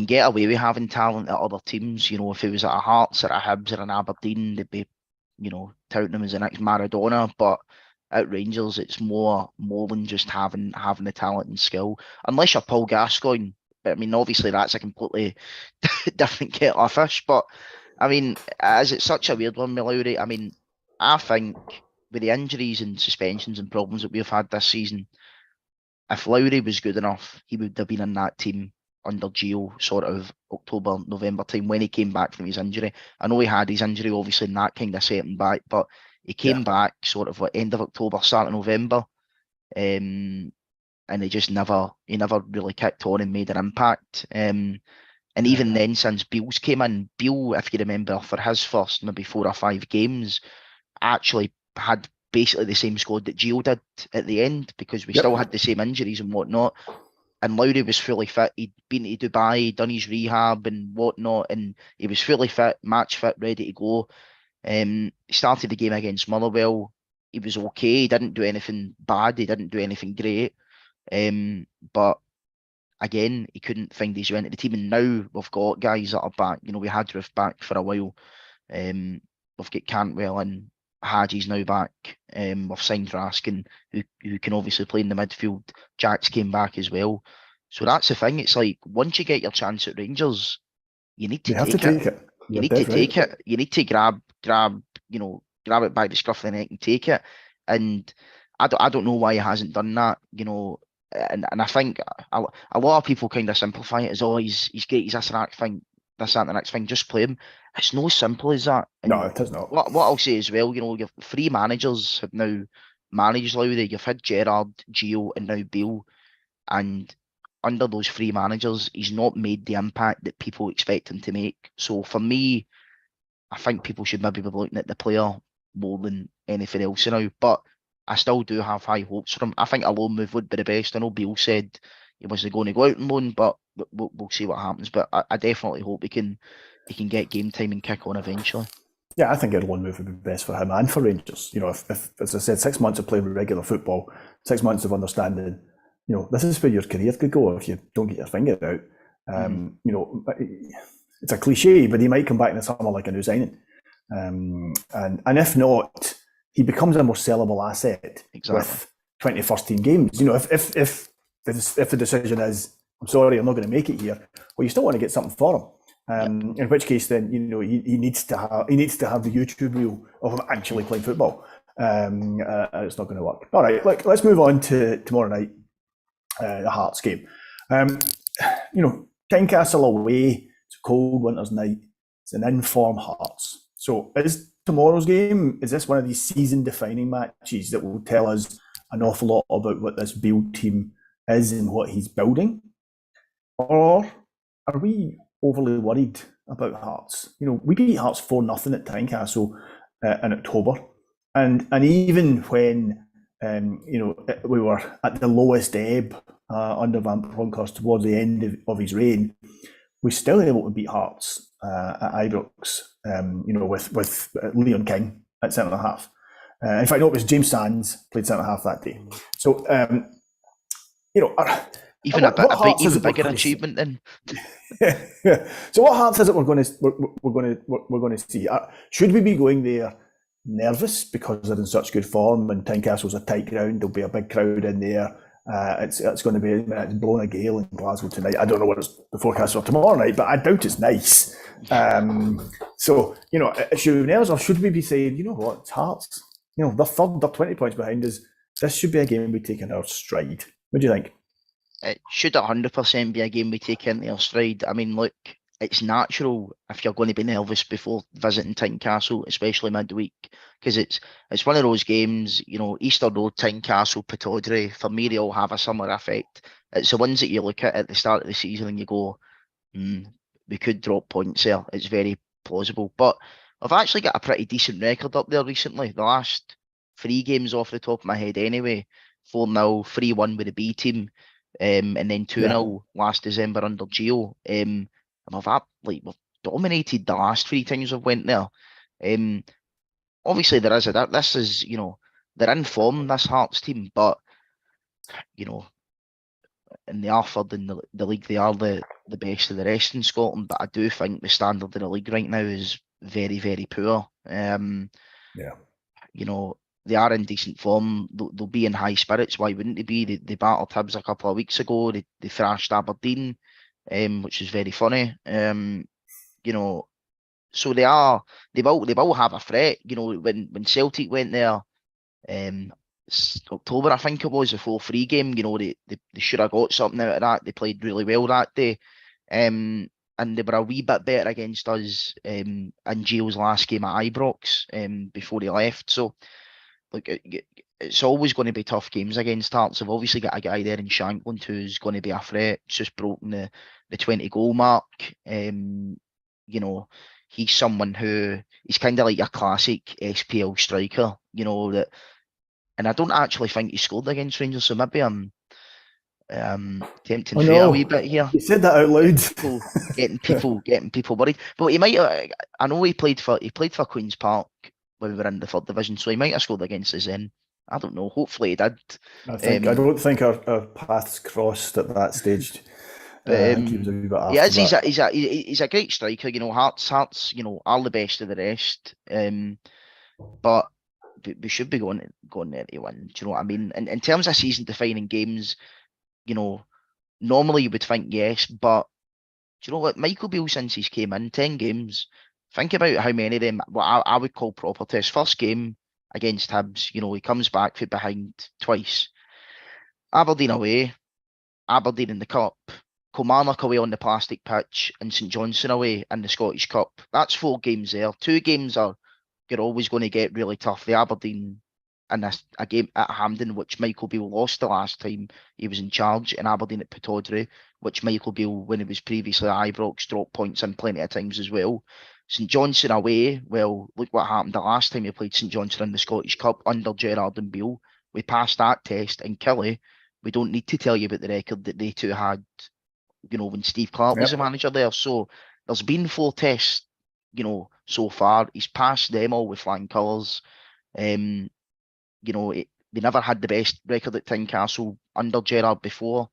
get away with having talent at other teams. If he was at a Hearts or a Hibs or an Aberdeen, they'd be touting him as the next Maradona, but at Rangers it's more than just having the talent and skill. Unless you're Paul Gascoigne, but I mean obviously that's a completely different kettle of fish. But I mean, as it's such a weird one, Lowry. I mean, I think with the injuries and suspensions and problems that we've had this season, if Lowry was good enough, he would have been in that team under Gio sort of October, November time when he came back from his injury. I know he had his injury, obviously, and that kind of set him back, but he came back sort of like end of October, start of November, and he never really kicked on and made an impact. And even then, since Beale's came in, Beale, if you remember, for his first maybe 4 or 5 games, actually had basically the same squad that Gio did at the end, because we still had the same injuries and whatnot. And Lowry was fully fit. He'd been to Dubai, done his rehab and whatnot, and he was fully fit, match fit, ready to go. He started the game against Motherwell. He was okay. He didn't do anything bad. He didn't do anything great. But again, he couldn't find his way into the team. And now we've got guys that are back. We had Roof back for a while. We've got Cantwell and Hadji's now back. We've signed Raskin, who can obviously play in the midfield. Jacks came back as well. So that's the thing. It's like, once you get your chance at Rangers, you need to take it. You need to take it. You need to grab it by the scruff of the neck and take it. And I don't know why he hasn't done that. And I think a lot of people kind of simplify it as, oh, he's great, he's this and that thing, this and the next thing, just play him. It's no simple as that. And no, it is not. What I'll say as well, your 3 managers have now managed Lowry. You've had Gerrard, Gio, and now Beale. And under those 3 managers, he's not made the impact that people expect him to make. So for me, I think people should maybe be looking at the player more than anything else now. But I still do have high hopes for him. I think a loan move would be the best. I know Beale said he wasn't going to go out on loan, but we'll see what happens. But I definitely hope he can get game time and kick on eventually. Yeah, I think a loan move would be best for him and for Rangers. If as I said, 6 months of playing regular football, 6 months of understanding, this is where your career could go if you don't get your finger out. It's a cliche, but he might come back in the summer like a new signing. And if not, he becomes a more sellable asset with 20 first team games. If the decision is, I'm sorry, I'm not going to make it here, well, you still want to get something for him. In which case, then he needs to have the YouTube reel of him actually playing football. It's not going to work. All right, let's move on to tomorrow night, the Hearts game. Tynecastle away. It's a cold winter's night. It's an in-form Hearts. So is tomorrow's game, is this one of these season-defining matches that will tell us an awful lot about what this Beale team is and what he's building? Or are we overly worried about Hearts? We beat Hearts 4-0 at Tynecastle in October. And even when we were at the lowest ebb under Van Bronckhorst towards the end of his reign, we still able to beat Hearts at Ibrox, with Leon King at centre half. In fact, no, it was James Sands played centre half that day. So, even a bigger achievement then. Yeah. So, what Hearts is it we're going to see? Should we be going there nervous because they're in such good form and Tynecastle's a tight ground? There'll be a big crowd in there. It's going to be, it's blowing a gale in Glasgow tonight. I don't know what it's the forecast for tomorrow night, but I doubt it's nice. So, should we be nervous or should we be saying, it's Hearts? They're third, they're 20 points behind us. This should be a game we take in our stride. What do you think? It should 100% be a game we take into our stride. I mean, look, it's natural if you're going to be nervous before visiting Tynecastle, especially midweek, because it's one of those games, Easter Road, Tynecastle, Pittodrie, for me, they all have a similar effect. It's the ones that you look at the start of the season and you go, we could drop points there. It's very plausible. But I've actually got a pretty decent record up there recently. The last 3 games off the top of my head anyway, 4-0, 3-1 with the B team, and then 2-0 last December under Gio. And we've dominated the last 3 times we've went there. Obviously there is this is, they're in form, this Hearts team, but and they are third in the league. They are the best of the rest in Scotland, but I do think the standard of the league right now is very, very poor. Yeah. You know, they are in decent form. They'll be in high spirits. Why wouldn't they be? They battled Hibs a couple of weeks ago. They thrashed Aberdeen, which is very funny. You know, so they will have a threat. You know, when Celtic went there, October I think it was, the 4-3 game. You know, they should have got something out of that. They played really well that day. And they were a wee bit better against us in Gio's last game at Ibrox before he left. So, look, it's always going to be tough games against Hearts. They've obviously got a guy there in Shankland who's going to be a threat. He's just broken the 20 goal mark. You know, he's someone he's kind of like a classic SPL striker. You know that, and I don't actually think he scored against Rangers. So maybe I'm tempting fate a wee bit here. You said that out loud. Getting people worried. But he might. I know he played for Queens Park when we were in the third division, so he might have scored against us then. I don't know. Hopefully he did. I don't think our paths crossed at that stage. But he's a great striker. You know, Hearts. You know, are the best of the rest. But we should be going there to win. Do you know what I mean? And in terms of season-defining games, you know, normally you would think yes, but do you know what? Michael Beale, since he's came in, 10 games, think about how many of them, what I would call proper tests. First game against Hibs, you know, he comes back from behind twice. Aberdeen away, Aberdeen in the Cup, Kilmarnock away on the plastic pitch, and St Johnstone away in the Scottish Cup. That's 4 games there. 2 games you're always going to get really tough. The Aberdeen and a game at Hampden, which Michael Beale lost the last time he was in charge, and Aberdeen at Pittodrie, which Michael Beale, when he was previously at Ibrox, dropped points in plenty of times as well. St Johnstone away, well, look what happened the last time he played St Johnstone in the Scottish Cup under Gerrard and Beale. We passed that test, and Kelly, we don't need to tell you about the record that they two had, you know, when Steve Clarke was the manager there. So there's been 4 tests, you know, so far. He's passed them all with flying colours. You know, they never had the best record at Tynecastle under Gerrard before.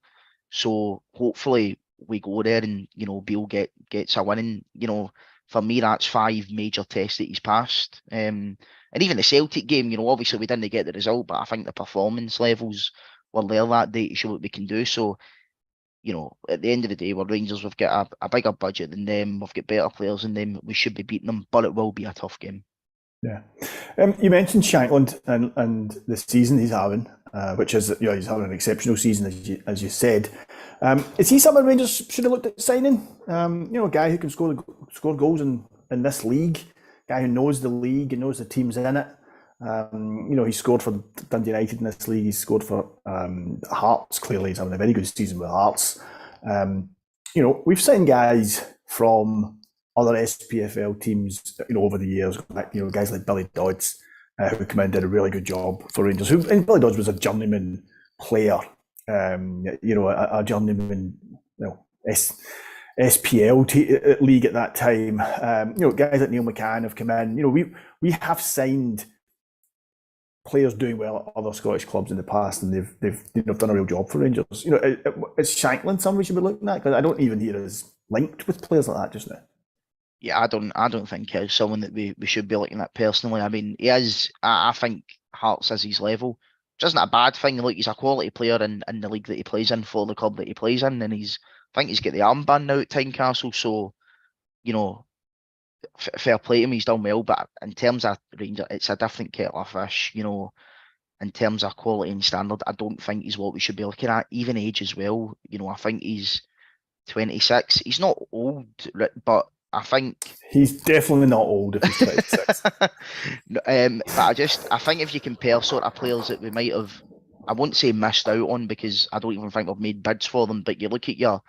So hopefully we go there and, you know, Beale gets a win. And, you know, for me, that's 5 major tests that he's passed. And even the Celtic game, you know, obviously we didn't get the result, but I think the performance levels were there that day to show what we can do. So, you know, at the end of the day, we're Rangers. We've got a bigger budget than them. We've got better players than them. We should be beating them, but it will be a tough game. Yeah. You mentioned Shankland and the season he's having, which is, you know, he's having an exceptional season, as you said. Is he someone Rangers should have looked at signing? You know, a guy who can score goals in this league, a guy who knows the league and knows the teams in it. You know, he scored for Dundee United in this league. He's scored for Hearts. Clearly, he's having a very good season with Hearts. You know, we've signed guys from other SPFL teams, you know, over the years. You know, guys like Billy Dodds, who come in and did a really good job for Rangers. And Billy Dodds was a journeyman player. You know, a journeyman, you know, SPL league at that time. You know, guys like Neil McCann have come in. You know, we have signed players doing well at other Scottish clubs in the past, and they've done a real job for Rangers. You know, is Shankland somebody we should be looking at? Because I don't even hear us linked with players like that just now. Yeah, I don't think he's someone that we should be looking at personally. I mean, he is. I think Hearts is his level, which isn't a bad thing. Like, he's a quality player in the league that he plays in for the club that he plays in, and I think he's got the armband now at Tynecastle. So, you know, fair play to him, he's done well. But in terms of Rangers, it's a different kettle of fish. You know, in terms of quality and standard, I don't think he's what we should be looking at. Even age as well. You know, I think he's 26. He's not old, but I think he's definitely not old if he's 26. But I think if you compare sort of players that we might have, I won't say missed out on, because I don't even think we've made bids for them, but you look at your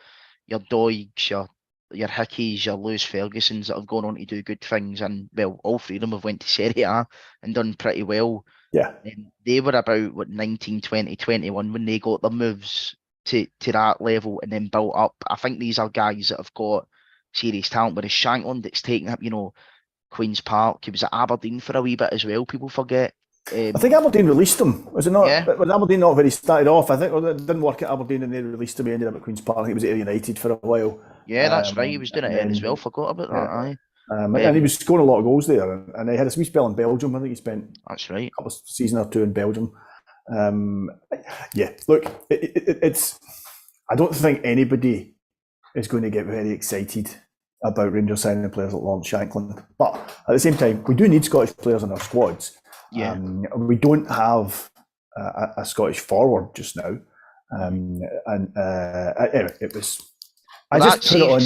Doigs, your Hickeys, your Lewis Fergusons that have gone on to do good things, and well, all 3 of them have went to Serie A and done pretty well. Yeah. They were about 19, 20, 21 when they got their moves to that level and then built up. I think these are guys that have got serious talent, whereas Shankland, it's taken up, you know, Queens Park. He was at Aberdeen for a wee bit as well, people forget. I think Aberdeen released him. Was it not? Yeah. Was Aberdeen not where he started off? I think it didn't work at Aberdeen and they released him. He ended up at Queens Park. I think he was at United for a while. Yeah, that's right. He was doing it as well. Forgot about that. Aye. And he was scoring a lot of goals there, and he had a wee spell in Belgium. I think he spent That's right. a couple of season or two in Belgium. Look, it's. I don't think anybody is going to get very excited about Rangers signing players like Lawrence Shankland, but at the same time, we do need Scottish players in our squads. Yeah. We don't have a Scottish forward just now, anyway, it was. I just put it on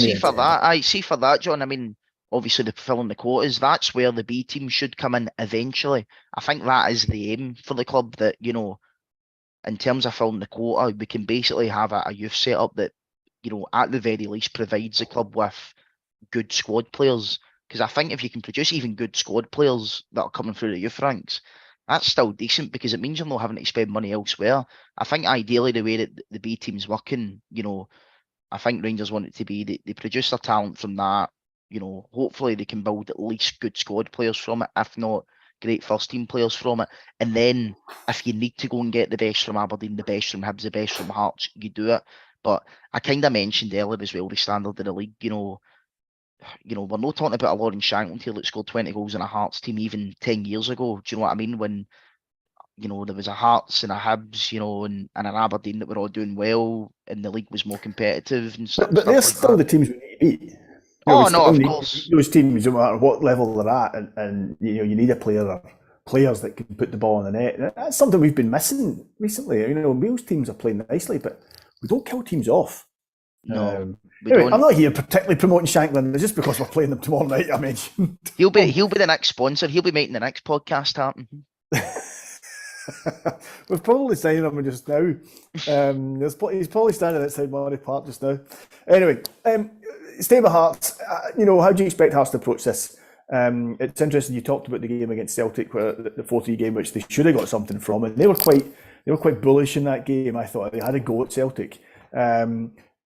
see for that, John. I mean, obviously, the filling the quotas, that's where the B team should come in eventually. I think that is the aim for the club, that, you know, in terms of filling the quota, we can basically have a youth setup that, you know, at the very least provides the club with good squad players. Because I think if you can produce even good squad players that are coming through the youth ranks, that's still decent, because it means you're not having to spend money elsewhere. I think ideally the way that the B team's working, you know, I think Rangers want it to be they produce their talent from that. You know, hopefully they can build at least good squad players from it, if not great first team players from it. And then if you need to go and get the best from Aberdeen, the best from Hibs, the best from Hearts, you do it. But I kind of mentioned earlier as well, the standard of the league, you know, we're not talking about a Lawrence Shankland here that scored 20 goals in a Hearts team even 10 years ago. Do you know what I mean? When, you know, there was a Hearts and a Hibs, you know, and an Aberdeen that were all doing well, and the league was more competitive and stuff. But they're like still the teams we need to beat. Of course. Those teams, no matter what level they're at, and you know, you need a player or players that can put the ball in the net. And that's something we've been missing recently. You know, Wales teams are playing nicely, but we don't kill teams off. No, anyway, I'm not here particularly promoting Shankland just because we're playing them tomorrow night. I mentioned he'll be the next sponsor. He'll be making the next podcast happen. We've probably signed him just now. He's probably standing outside Monty Park just now. Anyway, stay with Hearts. You know, how do you expect Hearts to approach this? It's interesting. You talked about the game against Celtic, where the 4-3 game, which they should have got something from, and they were quite bullish in that game. I thought they had a go at Celtic.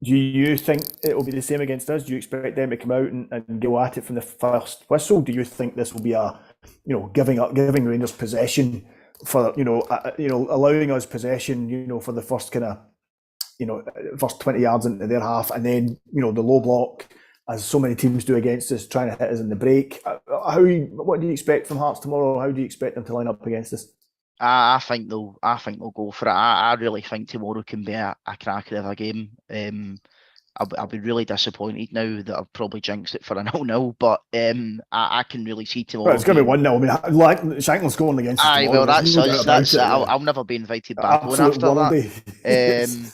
Do you think it will be the same against us? Do you expect them to come out and go at it from the first whistle? Do you think this will be giving Rangers possession for allowing us possession, for the first first 20 yards into their half, and then the low block, as so many teams do against us, trying to hit us in the break? What do you expect from Hearts tomorrow? How do you expect them to line up against us? I think they'll go for it. I really think tomorrow can be a cracker of a game. I'll be really disappointed now that I've probably jinxed it for a 0-0, but I can really see tomorrow. Well, it's going to be 1-0. I mean, like Shankland's scoring against us tomorrow. Well, that's it. I'll never be invited back on after that.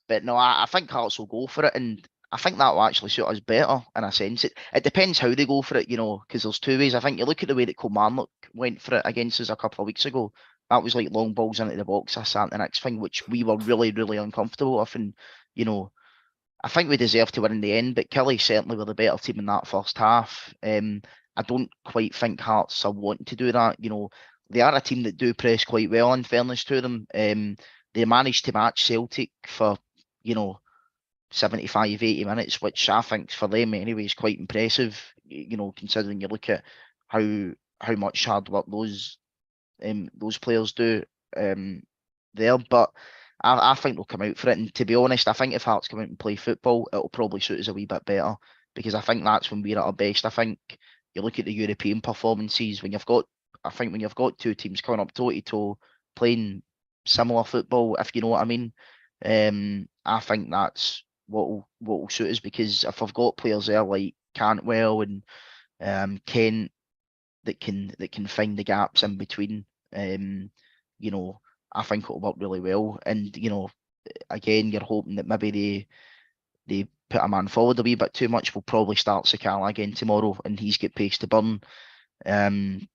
But no, I think Hearts will go for it, and I think that will actually suit us better in a sense. It depends how they go for it, because there's two ways. I think you look at the way that Kilmarnock went for it against us a couple of weeks ago. That was like long balls into the box, the next thing, which we were really, really uncomfortable with. And, I think we deserved to win in the end, but Kelly certainly were the better team in that first half. I don't quite think Hearts are wanting to do that. They are a team that do press quite well, in fairness to them. They managed to match Celtic for, 75, 80 minutes, which I think for them anyway is quite impressive, considering you look at how much hard work those players do there. But I think they'll come out for it, and to be honest, I think if Hearts come out and play football, it'll probably suit us a wee bit better, because I think that's when we're at our best. I think you look at the European performances, when you've got two teams coming up toe to toe playing similar football, if you know what I mean. I think that's what will suit us, because if I've got players there like Cantwell and Kent that can find the gaps in between, I think it'll work really well. And again, you're hoping that maybe they put a man forward a wee bit too much. We'll probably start Sakala again tomorrow, and he's got pace to burn.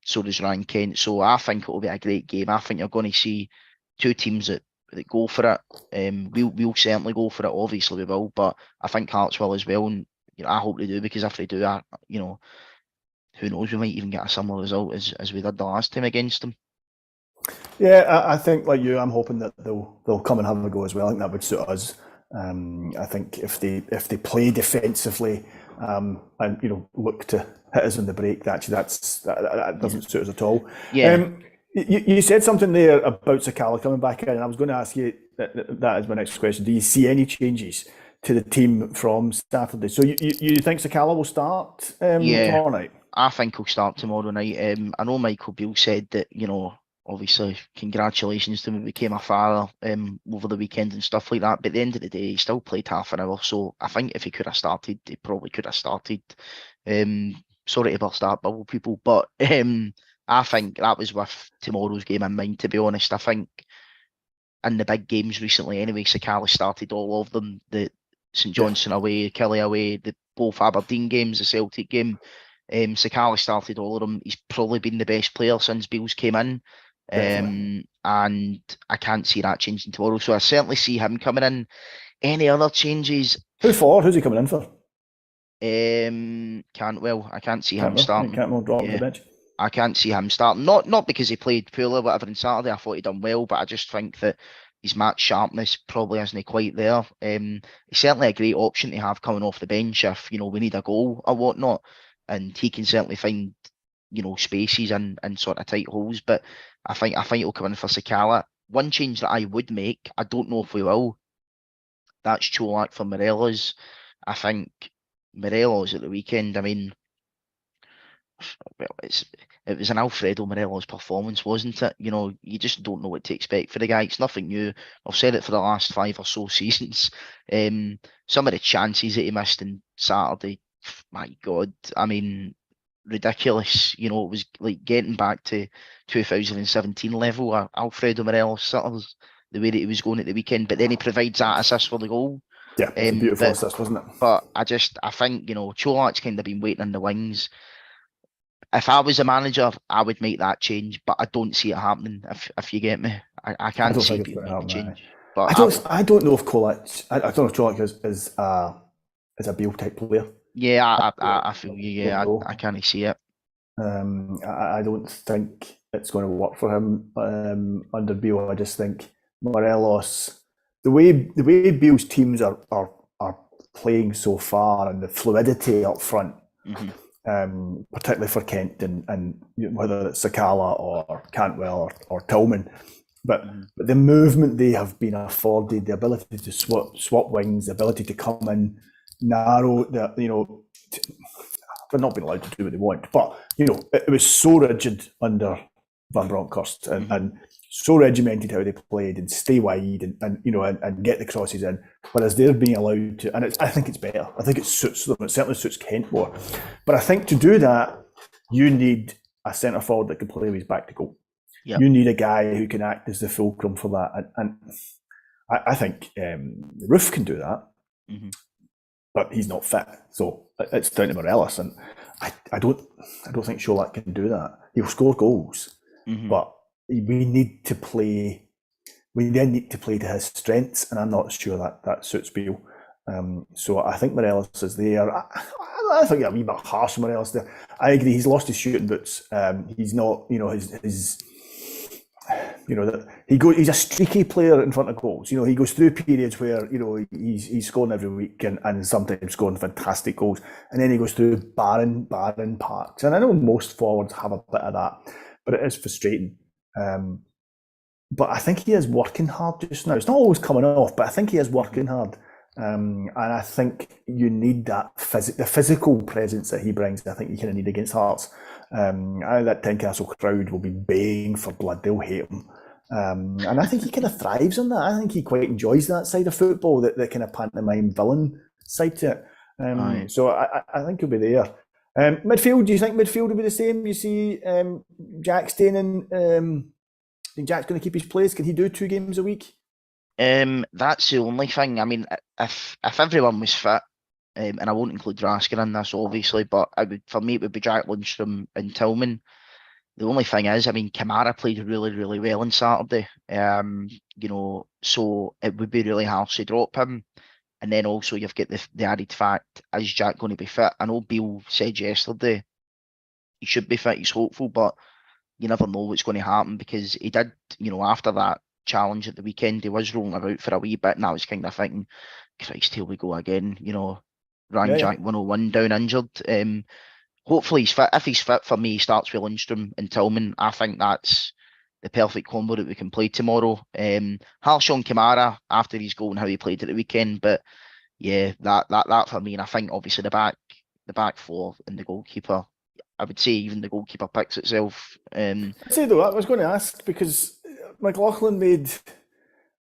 So does Ryan Kent. So I think it'll be a great game. I think you're going to see two teams that go for it. We'll certainly go for it. Obviously we will, but I think Hearts will as well. And I hope they do, because if they do, who knows, we might even get a similar result as we did the last time against them. Yeah, I think like you, I'm hoping that they'll come and have a go as well. I think that would suit us. I think if they play defensively and look to hit us on the break, that doesn't suit us at all. Yeah. You said something there about Sakala coming back in, and I was going to ask you that as my next question. Do you see any changes to the team from Saturday? So you think Sakala will start tomorrow night? I think he'll start tomorrow night. I know Michael Beale said that, obviously, congratulations to him, he became a father over the weekend and stuff like that. But at the end of the day, he still played half an hour. So I think if he could have started, he probably could have started. Sorry to burst that bubble, people, but I think that was with tomorrow's game in mind, to be honest. I think in the big games recently anyway, Sakala started all of them. The St Johnstone away, Kelly away, the both Aberdeen games, the Celtic game. Sakala started all of them. He's probably been the best player since Beals came in. And I can't see that changing tomorrow. So I certainly see him coming in. Any other changes? Who for? Who's he coming in for? Cantwell. I can't see him starting. Cantwell dropping the bench. I can't see him starting. Not because he played poorly or whatever on Saturday. I thought he done well, but I just think that his match sharpness probably isn't quite there. He's certainly a great option to have coming off the bench if we need a goal or whatnot, and he can certainly find spaces and sort of tight holes. But I think he'll come in for Sakala. One change that I would make, I don't know if we will, that's Cholak for Morelos. I think Morelos at the weekend, I mean, well, it was an Alfredo Morelos performance, wasn't it? You just don't know what to expect for the guy. It's nothing new. I've said it for the last 5 or so seasons. Some of the chances that he missed on Saturday, my God, I mean, ridiculous. It was like getting back to 2017 level. Alfredo Morelos, sort of the way that he was going at the weekend, but then he provides that assist for the goal. Yeah, it's a beautiful assist, wasn't it? But I think Cholak's kind of been waiting in the wings. If I was a manager, I would make that change, but I don't see it happening. If you get me, I can't see people making change. But I don't know if Cholak. I don't know if Cholak is a Beale type player. Yeah, I feel you. Yeah, I can't see it. I don't think it's going to work for him under Beale. I just think Morelos, the way Beale's teams are playing so far, and the fluidity up front. Mm-hmm. Particularly for Kent and whether it's Sakala or Cantwell or Tillman, but the movement they have been afforded, the ability to swap wings, the ability to come in narrow, they're not being allowed to do what they want, but it was so rigid under Van Bronckhorst and so regimented how they played and stay wide and get the crosses in, whereas they're being allowed to, and I think it's better. I think it suits them. It certainly suits Kent more. But I think to do that, you need a centre forward that can play with his back to goal. Yep. You need a guy who can act as the fulcrum for that, and I think Roof can do that, but he's not fit, so it's down to Morelos, and I don't think Cholak can do that. He'll score goals, but we then need to play to his strengths, and I'm not sure that suits Beale. So I think Morelos is there. I think a wee bit harsh on Morelos there. I agree, he's lost his shooting boots. He's not, his he's a streaky player in front of goals. He goes through periods where he's scoring every week and sometimes scoring fantastic goals, and then he goes through barren parks. And I know most forwards have a bit of that, but it is frustrating. But I think he is working hard just now. It's not always coming off, but I think he is working hard. And I think you need that the physical presence that he brings. I think you kind of need against Hearts. I think that Tynecastle crowd will be baying for blood. They'll hate him. And I think he kind of thrives on that. I think he quite enjoys that side of football, that kind of pantomime villain side to it. So I think he'll be there. Midfield, do you think midfield will be the same? You see Jack staying in... think Jack's going to keep his place? Can he do 2 games a week? That's the only thing. I mean, if everyone was fit, and I won't include Rasker in this, obviously, but for me, it would be Jack Lundstrom and Tillman. The only thing is, I mean, Kamara played really, really well on Saturday. So it would be really harsh to drop him. And then also you've got the added fact, is Jack going to be fit? I know Beale said yesterday he should be fit, he's hopeful, but you never know what's going to happen, because he did, after that challenge at the weekend, he was rolling about for a wee bit, and I was kind of thinking, Christ, here we go again, Jack 101 down injured. Hopefully he's fit. If he's fit, for me, he starts with Lundstrom and Tillman. I think that's the perfect combo that we can play tomorrow. Harsh on Kamara after his goal and how he played at the weekend, but yeah, that for me, and I think obviously the back four and the goalkeeper, I would say even the goalkeeper picks itself. I'd say though, I was going to ask because McLaughlin made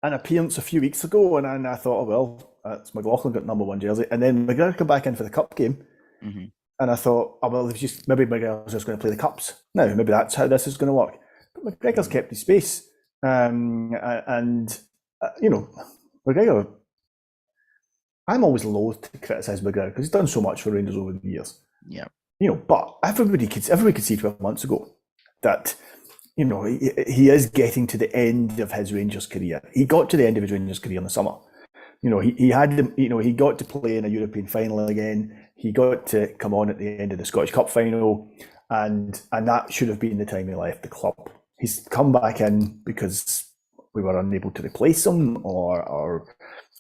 an appearance a few weeks ago, and I thought, oh well, that's McLaughlin got #1 jersey, and then McGregor come back in for the cup game, Mhm. and I thought, oh well, maybe McGregor's just going to play the cups now. Maybe that's how this is going to work. But McGregor's kept his space, and McGregor. I'm always loath to criticise McGregor because he's done so much for Rangers over the years. Yeah. But everybody could see 12 months ago that he is getting to the end of his Rangers career. He got to the end of his Rangers career in the summer. He got to play in a European final again. He got to come on at the end of the Scottish Cup final, and that should have been the time he left the club. He's come back in because we were unable to replace him, or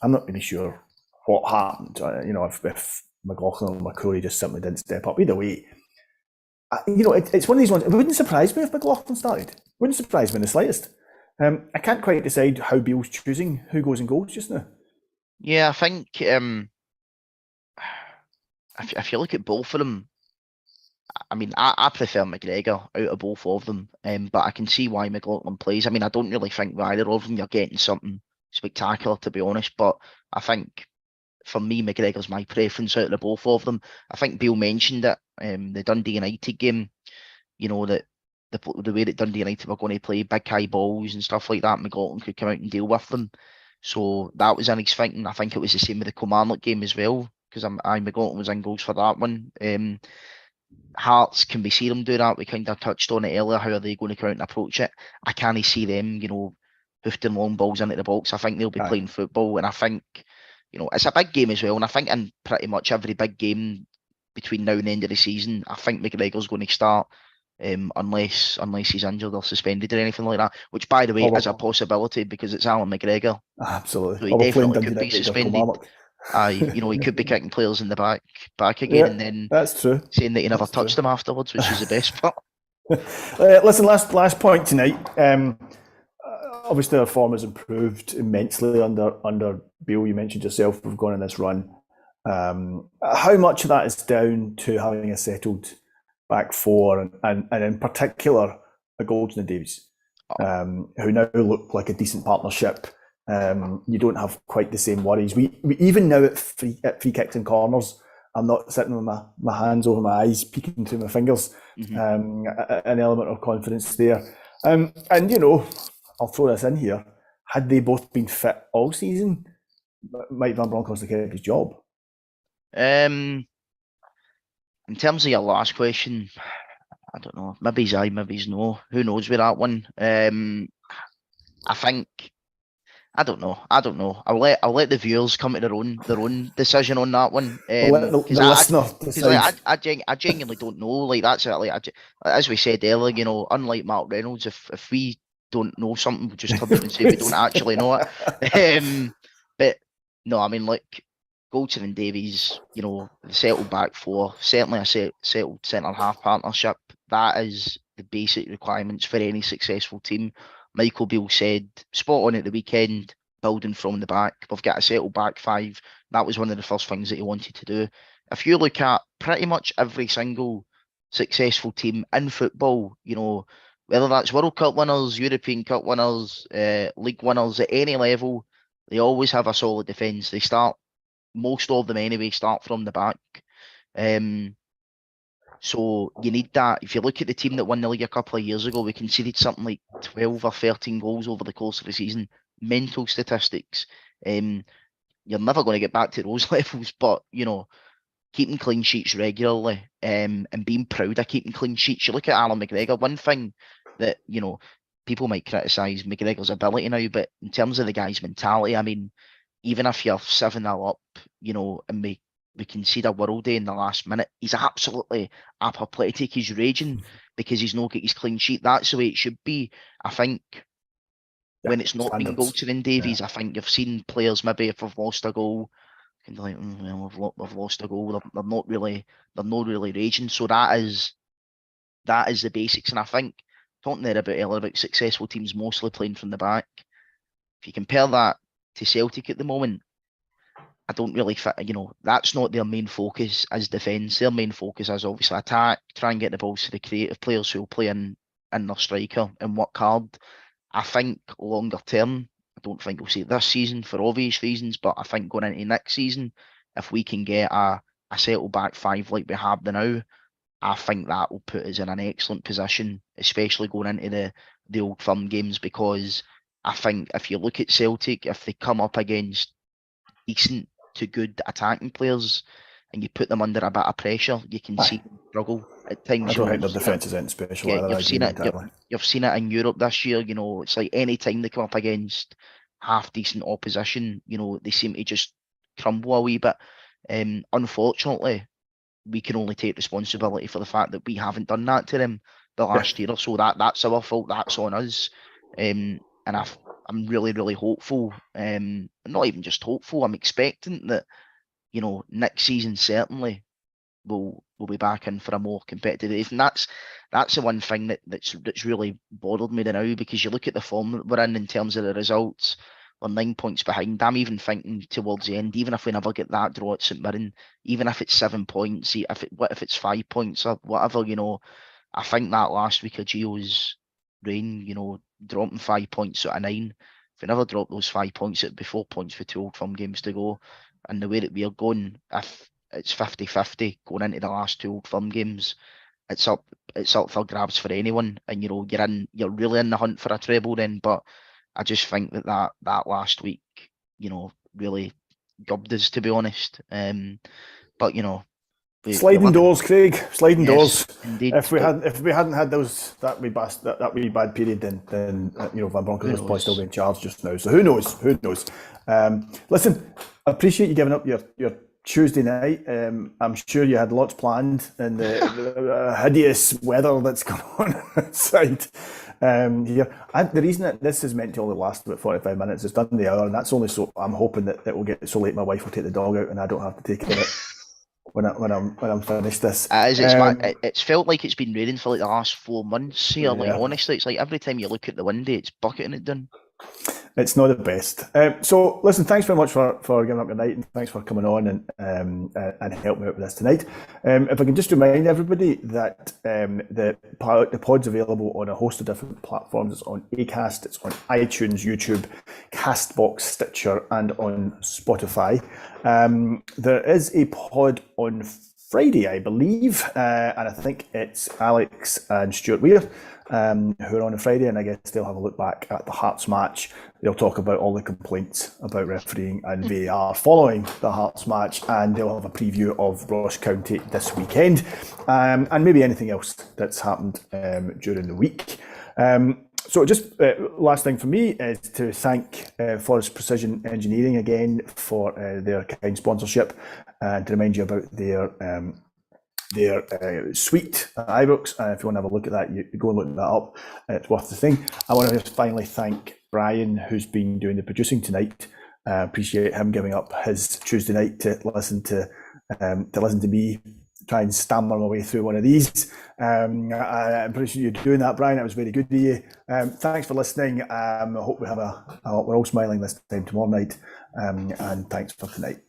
I'm not really sure what happened. If McLaughlin or McCrory just simply didn't step up. Either way, it's one of these ones. It wouldn't surprise me if McLaughlin started. It wouldn't surprise me in the slightest. I can't quite decide how Beale's choosing who goes in goals just now. Yeah, I think if you look at both of them, I mean, I prefer McGregor out of both of them, but I can see why McLaughlin plays. I mean, I don't really think with either of them you're getting something spectacular, to be honest, but I think for me, McGregor's my preference out of the both of them. I think Beale mentioned it, the Dundee United game, that the way that Dundee United were going to play big high balls and stuff like that, McLaughlin could come out and deal with them. So that was in his thinking. I think it was the same with the Kilmarnock game as well, because McLaughlin was in goals for that one. Hearts, can we see them do that? We kind of touched on it earlier. How are they going to come out and approach it? I can't see them, hoofing long balls into the box. I think they'll be playing football, and I think, it's a big game as well. And I think in pretty much every big game between now and the end of the season, I think McGregor's going to start, unless he's injured or suspended or anything like that. Which, by the way, is a possibility because it's Alan McGregor. Absolutely, so he definitely could be suspended. He could be kicking players in the back again, and then that's true. Saying that he never touched them afterwards, which is the best part. Listen, last point tonight. Obviously, our form has improved immensely under Beale. You mentioned yourself, we've gone on this run. How much of that is down to having a settled back four, and in particular, a Goldson and Davies, who now look like a decent partnership. You don't have quite the same worries. We even now at free kicks and corners, I'm not sitting with my hands over my eyes, peeking through my fingers. An element of confidence there. And I'll throw this in here. Had they both been fit all season, Mike Van Bronckhorst have kept his job. In terms of your last question, I don't know. Maybe he's aye, maybe he's no. Who knows with that one? I think. I don't know. I'll let the viewers come to their own decision on that one. I genuinely don't know. Like, that's it. As we said earlier, unlike Mark Reynolds, if we don't know something, we just come in and say we don't actually know it. But no, I mean, like Goldson and Davies, the settled back four, certainly a settled centre half partnership. That is the basic requirements for any successful team. Michael Beale said, spot on at the weekend, building from the back. We've got a settled back five. That was one of the first things that he wanted to do. If you look at pretty much every single successful team in football, whether that's World Cup winners, European Cup winners, league winners at any level, they always have a solid defence. Most of them anyway, start from the back. So you need that. If you look at the team that won the league a couple of years ago, we conceded something like 12 or 13 goals over the course of the season. Mental statistics. You're never going to get back to those levels, but keeping clean sheets regularly, and being proud of keeping clean sheets. You look at Alan McGregor. One thing that people might criticise McGregor's ability now, but in terms of the guy's mentality, I mean, even if you're 7-0 up, and we concede a worldie in the last minute, he's absolutely apoplectic. He's raging because he's not got his clean sheet. That's the way it should be. I think when it's not been Goldson and Davies, I think you've seen players maybe if they've lost a goal, kind of like, we've lost a goal. They're not really raging. So that is the basics. And I think talking there earlier about successful teams mostly playing from the back. If you compare that to Celtic at the moment, I don't really fit. That's not their main focus as defence. Their main focus is obviously attack, try and get the balls to the creative players who will play in their striker and work hard. I think longer term, I don't think we'll see it this season for obvious reasons, but I think going into next season, if we can get a settle back five like we have now, I think that will put us in an excellent position, especially going into the Old Firm games, because I think if you look at Celtic, if they come up against decent to good attacking players and you put them under a bit of pressure, you can see them struggle at times. I don't think their defence is anything special. You've seen it. You've seen it in Europe this year. It's like any time they come up against half decent opposition, they seem to just crumble a wee bit. Unfortunately, we can only take responsibility for the fact that we haven't done that to them the last year or so. That's our fault. That's on us. And I'm really, really hopeful. Not even just hopeful. I'm expecting that, next season certainly we'll be back in for a more competitive. And that's the one thing that's really bothered me now, because you look at the form that we're in terms of the results. We're 9 points behind. I'm even thinking towards the end, even if we never get that draw at St Mirren, even if it's 7 points, what if it's 5 points or whatever, I think that last week of Gio's reign, dropping 5 points out of 9. If we never drop those 5 points, it'd be 4 points with 2 Old Firm games to go. And the way that we're going, if it's 50-50 going into the last 2 Old Firm games, it's up for grabs for anyone. And you're really in the hunt for a treble then. But I just think that last week, really gubbed us, to be honest. But sliding doors, Craig. Sliding doors. Indeed. If we hadn't had that wee bad period, then Van Bronckhorst would probably still be in charge just now. So who knows? Who knows? Listen, I appreciate you giving up your Tuesday night. I'm sure you had lots planned in the hideous weather that's going on outside here. The reason that this is meant to only last about 45 minutes is done the hour, and that's only so I'm hoping that it will get so late my wife will take the dog out and I don't have to take care of it when I'm finished this. It's felt like it's been raining for like the last 4 months here. Yeah. Like honestly, it's like every time you look at the window, it's bucketing it down. It's not the best. So listen, thanks very much for giving up your night, and thanks for coming on and helping me out with this tonight. If I can just remind everybody that the pod's available on a host of different platforms. It's on Acast, it's on iTunes, YouTube, Castbox, Stitcher, and on Spotify. There is a pod on Friday, I believe, and I think it's Alex and Stuart Weir who are on a Friday, and I guess they'll have a look back at the Hearts match. They'll talk about all the complaints about refereeing and VAR following the Hearts match, and they'll have a preview of Ross County this weekend, and maybe anything else that's happened during the week. So just last thing for me is to thank Forest Precision Engineering again for their kind sponsorship, and to remind you about their suite at Ibrox. If you want to have a look at that, you go and look that up. It's worth the thing. I want to just finally thank Brian, who's been doing the producing tonight. Appreciate him giving up his Tuesday night to listen to me try and stammer my way through one of these. I appreciate you doing that, Brian. It was very good to you. Thanks for listening. I hope we're all smiling this time tomorrow night. And thanks for tonight.